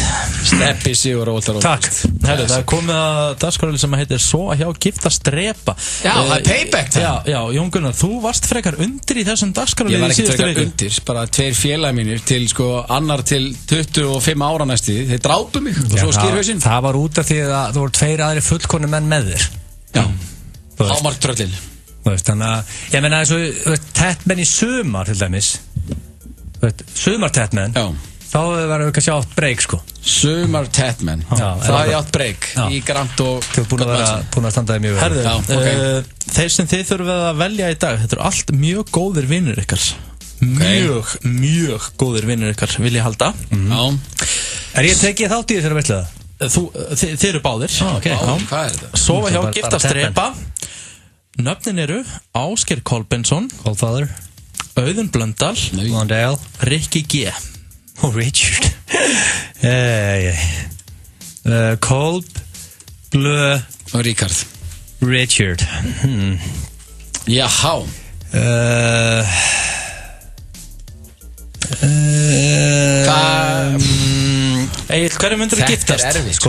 Steppi sig og rólt. Takk. Herru, það er komið að dagskrárlið sem heitir Sofa hjá giftast drepa. Já, það er payback það. Já, Jón Gunnar, þú varst frekar undir í þessum dagskrárlið Ég var í ekki síðustu frekar viku. undir, bara 2 félagar mínir til annar til 25 ára næstu. Þeir drápu mig og svo skýr hausinn. Það var út af því að þú voru 2 aðri fullkonni menn með þér. Já, hámark tröllin. Þannig að, ég menna eins og Tatman í sumar til dæmis. Sumar Tatman. Já. Þá varum við kannski átt break sko. Sumar Tatman. Það er átt break í Grant og Þú ert búin að standa þig mjög vel. Herðu, þeir sem þið þurfum að velja í dag, þetta eru allt mjög góðir vinnur ykkar. Mjög góðir vinnur ykkar, vil ég halda. Já. Er ég tekið þátt í þessari veitlega? Þið eru báðir. Hvað er þetta? Sofa hjá giftast drepa. Nöfnin eru Ásgeir Kolbensson, Godfather, Auðun Blöndal, Mondale, Rikki G. og Richard. Kolb, Blö og Ríkard. Richard. Jáhá. Egil, hverju myndir þú giftast? Þetta er erfitt.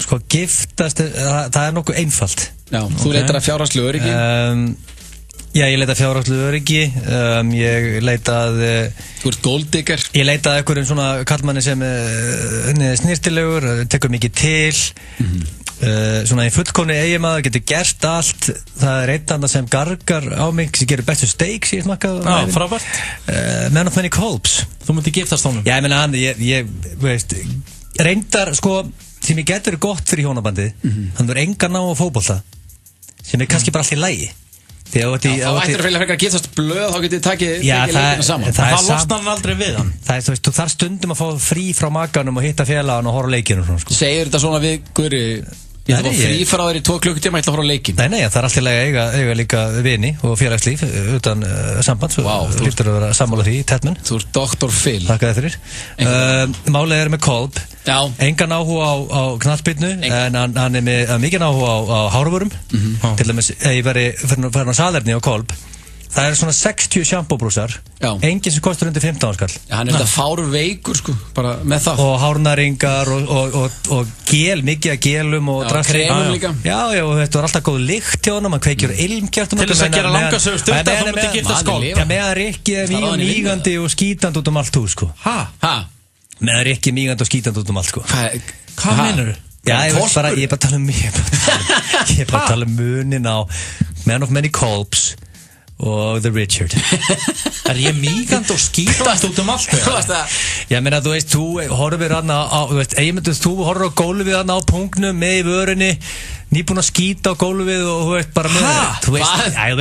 Sko giftast, það er nokkuð einfalt. Já, þú leitar að fjárhagslegu öryggi. Já, ég leita fjárhagslegu öryggi. Ég leitað... Þú ert golddigger. Ég leitað einhverjum svona kallmanni sem snirtilegur, tekur mikið til. Svona í fullkomni eiginmaður, getur gert allt. Það er einn annar sem gargar á mig, sem gerir bestu steaks ég smakkaði. Já, frábært. Man of many colbs. Þú myndir giftast honum. Já, ég meina hann, ég veist, reyndar, sko, sem ég getur gott fyrir hjónabandi, hann verður engan ná á fótbolta, sem er kannski bara allt í lagi. Þá ættir að frekar giftast blöð, þá getur þið takið leikina saman. Það losnar hann aldrei við hann. Það er, þú þarf stundum að fá frí frá makanum og hitta félagann og horfa á leikinu. Segir þetta svona við Guri, ég ætla að fá frí frá þér í 2 klukkutíma, ég ætla að horfa á leikin. Nei, það er alltaf lega eiga líka vini og félagslíf utan samband. Þú lítur að vera sammála því, Tatman. Þú ert Dr. Phil. Takk að þér. Málið er með Kolb. Engan áhuga á knallbyrnu, en hann er með mikið áhuga á hárvörum. Til dæmis, ef ég veri fyrir á salerni á Kolb, það er svona 60 sjampóbrúsar, enginn sem kostur undir 15 skall. Hann er þetta fárveikur sko, bara með það. Og hárnaringar og gel, mikið af gelum og kremum líka. Já, og þetta var alltaf góð lykt hjá honum, hann kveikjur ilmkjartum. Til þess að gera langa sögur stutt að þú myndi giftast Kolb. Já, meðan Rikki er mígandi og skítandi út allt hús sko. Meðan Rikki er mígandi og skítandi út allt sko. Hvað meinur þú? Já, ég er bara að tala um munin á Man of Many Colbs og The Richard. Er ég mígand og skítast út allt? Já, meina, þú veist, þú horfir hann á, þú veist, þú horfir á gólfið hann á punktnum með í vörinni, nýbúin að skýta á gólfið og þú veist bara með, þú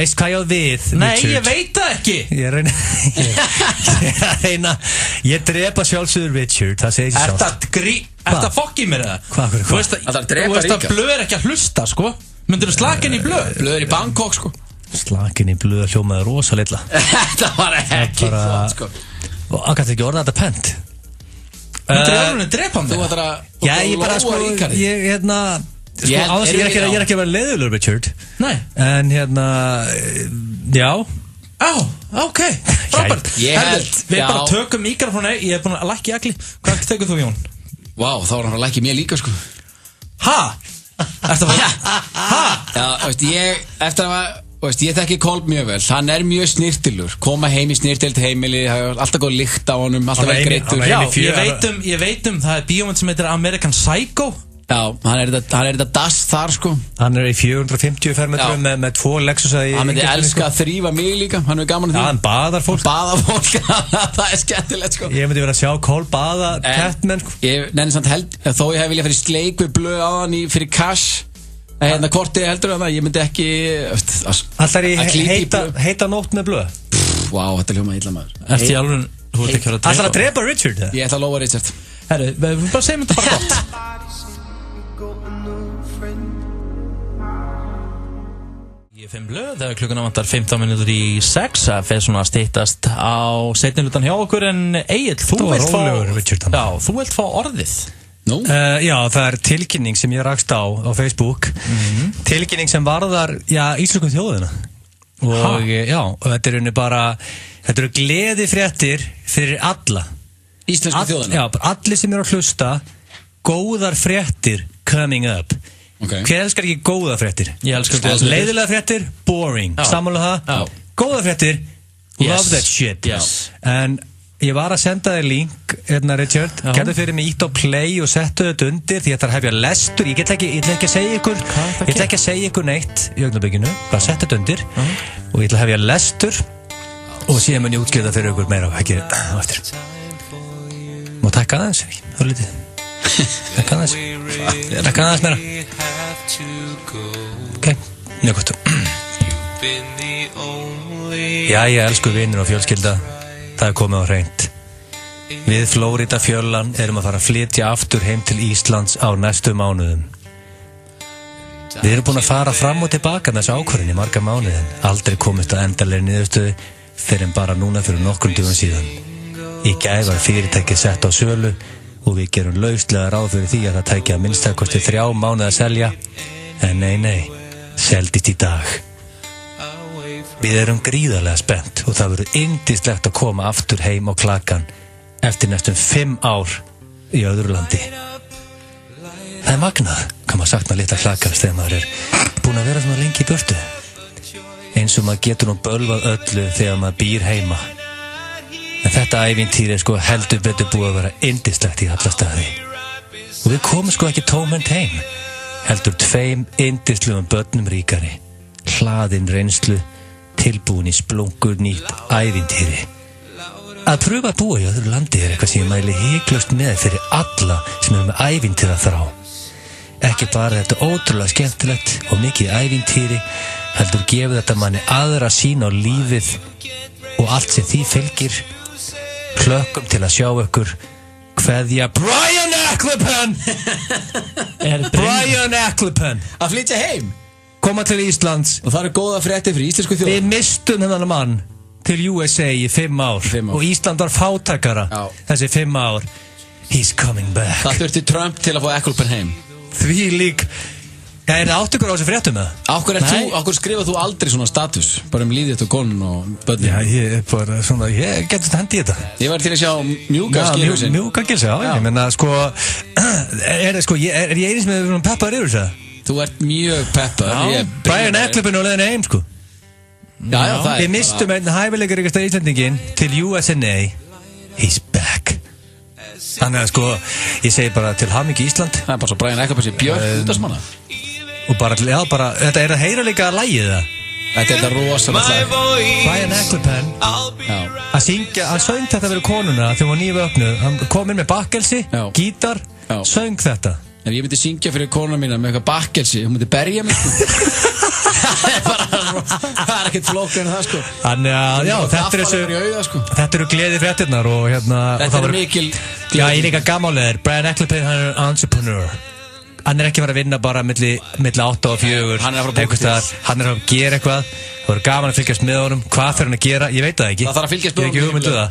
veist hvað ég á við, Nei, Richard. ég veit það ekki. Ég drepa sjálfsögur Richard, það segir sér sjálf. Er það fokkið mér eða? Hvað? Þú veist að blöð er ekki að hlusta, sko. Myndir þú slakin í blöð? Blöð er í Bangkok, sko. Slakin í blöð hljómaði rosa litla. Þetta var ekki flott, sko. Og hann gæti ekki orða þetta pent. Þú alveg drepa hann. Þú ætlar að Já, ég bara sko Ég er ekki að vera leiðulegur, Richard. Nei. En já. Ok, frábært. Við bara tökum mikrofónu. Ég búin að lækka í agli. Hvað tekur þú, Jón? Vá, þá var hann að lækka í mér líka, sko. Ha? Eftir að Já, veist, ég þekki Kolb mjög vel. Hann mjög snirtilur. Koma heim í snirtilt heimili, alltaf góð lykt á honum, alltaf vel greittur. Já, ég veit það bíómynd sem heitir American Psycho. Já, hann þetta dass þar, sko. Hann í 450 fermetrum með 2 Lexus Hann myndi elska að þrífa mig líka. Hann gaman að því. Já, hann baðar fólk. Það skemmtilegt, sko. Ég myndi vera að sjá Kolb baða kettmenn, sko. Ég nenni samt þó ég hef viljað fyrir sleik við blöð á hann fyrir cash. Kortið heldur það, ég myndi ekki Allar í heita nótt með blöð. Vá, þetta hljóma illa maður. Ertu í alveg, þú ert ekki að drepa? Allar að drepa Richard? Ég ætla að lofa Richard. Herru, við bara segjum þetta bara gott. Ég finn blöð, þegar klukkuna vantar 15 minútur í 6. Það fer svona að styttast á seinni hlutan hjá okkur. En Egill, þú vilt fá orðið. Já, það er tilkynning sem ég rakst á Facebook. Tilkynning sem varðar íslensku þjóðina. Og og þetta er bara þetta eru gleðifréttir fyrir alla íslensku þjóðina. Já, allir sem eru að hlusta. Góðar fréttir coming up. Hver elskar ekki góða fréttir? Ég elskar góða fréttir. Leiðilega fréttir, boring. Sammála það? Góða fréttir, love that shit. En ég var að senda þér link, Richard. Gerðu fyrir mig ítt á play og settu þetta undir því að það hefja lestur. Ég ætla ekki að segja ykkur neitt í augnabygginu. Bara settu þetta undir og ég ætla að hefja lestur og síðan mun ég útskýra það fyrir ykkur meira ekki á eftir. Má taka aðeins, það er lítið. Taka aðeins meira. Ok, mjög gott. Jæja, elsku vinir og fjölskylda. Það er komið á hreint. Við Flórida fjöllan erum að fara að flytja aftur heim til Íslands á næstu mánuðum. Við erum búin að fara fram og tilbaka með þessu ákvörðin í marga mánuðin. Aldrei komist að endalegri niðurstöðu fyrir en bara núna fyrir nokkrum dögum síðan. Í gær var fyrirtækið sett á sölu og við gerum lauslega ráð fyrir því að það tæki að minnstakosti 3 mánuði að selja. En nei, seldist í dag. Við erum gríðarlega spennt og það verður yndislegt að koma aftur heim á Klakan eftir næstum 5 ár í öðru landi. Það er magnað, kann maður sakna litla Klakans þegar maður er búin að vera svona lengi í burtu. Eins og maður getur nú bölvað öllu þegar maður býr heima. En þetta ævintýri er heldur betur búið að vera yndislegt í alla staði. Og við komum ekki tómhent heim, heldur 2 yndislegum börnum ríkari, hlaðin reynslu, tilbúin í splungur nýtt ævintýri. Að pröfa að búa í öðru landi er eitthvað sem ég mæli hiklaust með fyrir alla sem eru með ævintýra þrá. Ekki bara þetta ótrúlega skemmtilegt og mikið ævintýri, heldur gefur þetta manni aðra sýn á lífið og allt sem því fylgir. Hlökkum til að sjá ykkur. Kveðja Brian Ecklepen. Brian Ecklepen að flytja heim, koma til Íslands. Og það eru góða fréttir fyrir íslensku þjóð. Við mistum þennan mann til USA í 5 ár og Ísland var fátækara þessi 5 ár. He's coming back. Það þurfti Trump til að fá Ecklepen heim. Því lík. Er það átt ykkur á þessu fréttum með það? Akkur skrifað þú aldrei svona status bara líðið og konun og börnin? Já, ég getur þetta hendi í þetta. Ég var til að sjá mjúka skilhúsin. Mjúka skilhúsin, já. Ég menna, er ég eins með peppaður yfir það? Þú ert mjög peppaður. Brian Ecklepen og leiðin heim, Já, það er. Við mistum einn hæfileikaríkasta Íslandingin til USA. He's back. Þannig að ég segi bara til hamingju Ísland. Það er bara svo Brian Ecklepen sér björn útastmanna. Og bara, þetta er að heyra líka að lægið það. Þetta er rosalega lag. Brian Ecklepen að syngja, hann söng þetta fyrir konuna þegar hún var nývöknuð. Hann kom inn með bakkelsi, gítar, söng þetta. Ef ég myndi syngja fyrir konuna mína með eitthvað bakkelsi, hún myndi berja mig. Það er ekkert flókið en það Þannig að, já, þetta eru gleði fréttirnar og þetta er mikil gleði. Já, ég líka gamáleðir. Brian Ecklepen, hann er entrepreneur. Hann er ekki að fara að vinna bara milli 8 og 4. Hann er að gera eitthvað. Það er gaman að fylgjast með honum. Hvað fyrir hann að gera? Ég veit það ekki. Það þarf að fylgjast með honum. Ég hef ekki hugmyndu það.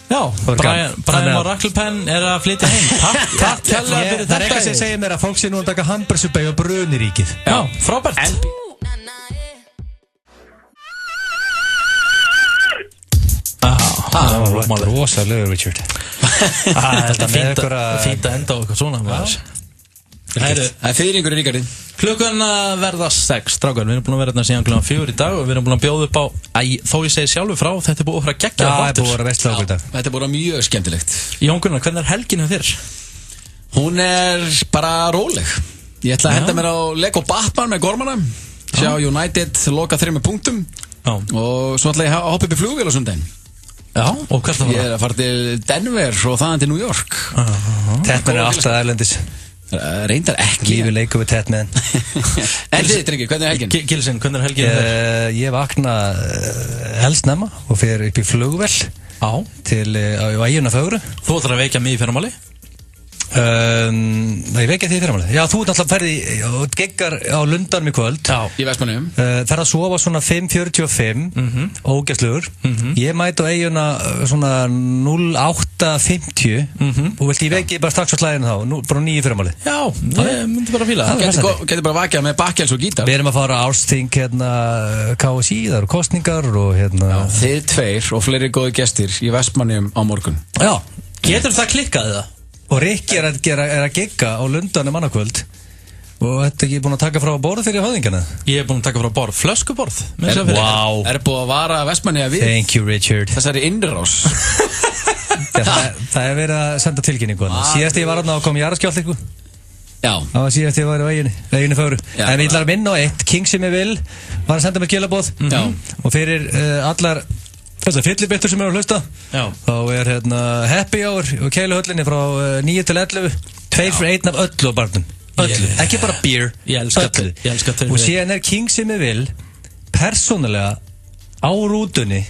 Já, Brian Oracle-penn er að flytja heim. Takk kærlega fyrir þetta. Það eitthvað sem segir mér að fólk sé nú að taka hamburgsubæg og bruniríkið. Já, frábært. Það var rosalega, Richard. Þetta er fínt að enda á eitthvað svona. Það er fyrringur í Ríkardi. Klukkan að verða 6, strákar. Við erum búin að vera hérna síðan klukkan 4 í dag og við erum búin að bjóða upp á, þó ég segi sjálfur frá, þetta er búin að vera geggjað þáttur. Það er búin að vera veistlega okkur í dag. Þetta er búin að vera mjög skemmtilegt. Jón Gunnar, hvernig er helgin hjá þér? Hún er bara róleg. Ég ætla að henda mér á Lego Batman með gormana, sjá United loka 3 punktum og svo ætla ég að hoppa upp í flugvél á sundaginn. Já, og hvert það var? Ég er að fara til Denver og þaðan til New York. Tatman er alltaf erlendis. Reyndar ekki. Lífið leikum við Tatman. En þið, Drengir, hvernig er helgin? Gilsinn, hvernig er helgin? Ég vakna helst snemma og fer upp í flugvél til á Eyjuna fögru. Þú ætlar að vekja mig í fyrramáli? Ég vekja því í fyrramáli. Já, þú ert alltaf ferði og geggar á Lundanum í kvöld. Já, í Vestmannaeyjum. Fer að sofa svona 5:45, ógæslugur. Ég mæti á Eyjuna svona 08:50 og vilt ég vekja bara strax á slæðinu þá, bara 9 í fyrramáli. Já, ég myndi bara að fíla það. Getur bara vakjað með bakkels og gítar. Við erum að fara á ársþing KSÍ, það eru kostningar og Þið tveir og fleiri góði gestir í Vestmannaeyjum á morgun. Já, getur það klikkað það? Og Rikki er að gigga á Lundanum annarkvöld. Og þetta ekki búin að taka frá borð fyrir höfðingarna? Ég er búin að taka frá borð, flöskuborð. Er búin að vara Vestmannaeyja við? Thank you, Richard. Þessari innrás. Það er verið að senda tilkynningu. Síðast ég var að koma í Jaraskjált eitthvað. Já. Það var síðast ég var á Eyjunni fögru. En við ætlar að minna á eitt. King sem ég vil var að senda mér skilaboð. Og fyrir allar þessar fyllibittur sem eru að hlusta, þá er happy hour og Keiluhöllinni frá 9 til 11, 2 fyrir 1 af öllu á barnum. Öllu, ekki bara beer, öllu. Og síðan er King sem ég vil persónulega á rútunni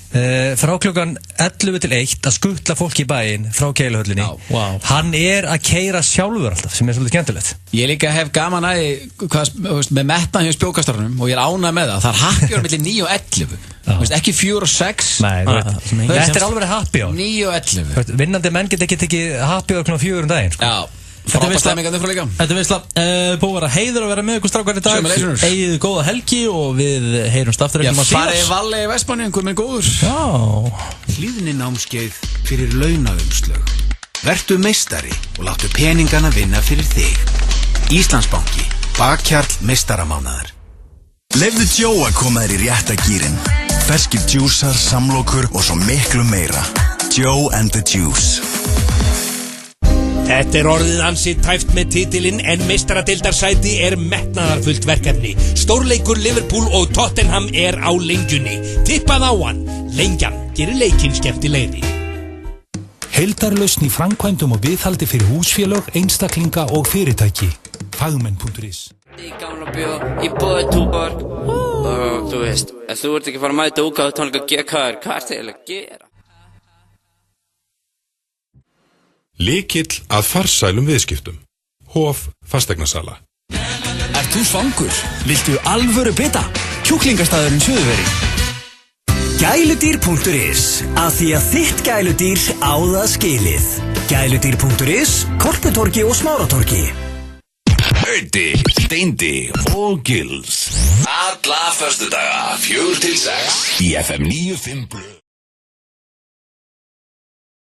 frá klukkan 11 til 1 að skuttla fólk í bæinn frá Keiluhöllinni. Hann er að keyra sjálfur alltaf, sem er svolítið skemmtilegt. Ég líka hef gaman með metna hjá spjókastarunum og ég er ánægð með það. Það er happy hour milli 9 og 11. Ekki 4 og 6. Þetta er alveg happy hour. 9 og 11. Vinnandi menn get ekki tekið happy hour kl. 4 daginn. Já. Frábært stemmingandi frá líka. Þetta er veistla. Búið að vera heiður að vera með ykkur strákar í dag. Eigið góða helgi og við heyrumst aftur ekki að fara í Valli í Vestmannaeyjum, hvað með góður. Já. Hlýðni námskeið fyrir launaumslög. Vertu meistari og láttu peningana vinna fyrir þig. Íslandsbanki. Bakhjarl meistaramánaðar. Leyfðu Joe að koma þér í rétta gírinn. Ferskir djúsar, samlokur og svo miklu meira. Joe and the Juice. Þetta er orðið ansi tæft með titilinn en meistaradeildarsæti er metnaðarfullt verkefni. Stórleikur Liverpool og Tottenham er á lengjunni. Tippað á hann. Lengjan gerir leikinn skemmtilegri. Heildarlausn í framkvæmdum og viðhaldi fyrir húsfélög, einstaklinga og fyrirtæki. Fagmenn.is. Í gamla bjóð, í bóði Túborg. Og þú veist, ef þú ert ekki að fara að mæta útgáfu tónleika GKR, hvað ertu eiginlega að gera? Lykill að farsælum viðskiptum. Hof fasteignasala. Ert þú svangur? Viltu alvöru bita? Kjúklingastæðurinn Suðurveri. Gæludýr.is. Af því að þitt gæludýr á það skilið. Gæludýr.is, Korputorgi og Smáratorgi. Öddi, Steindi og Gils. Alla föstudaga 4 til 6 í FM 95 Blöð.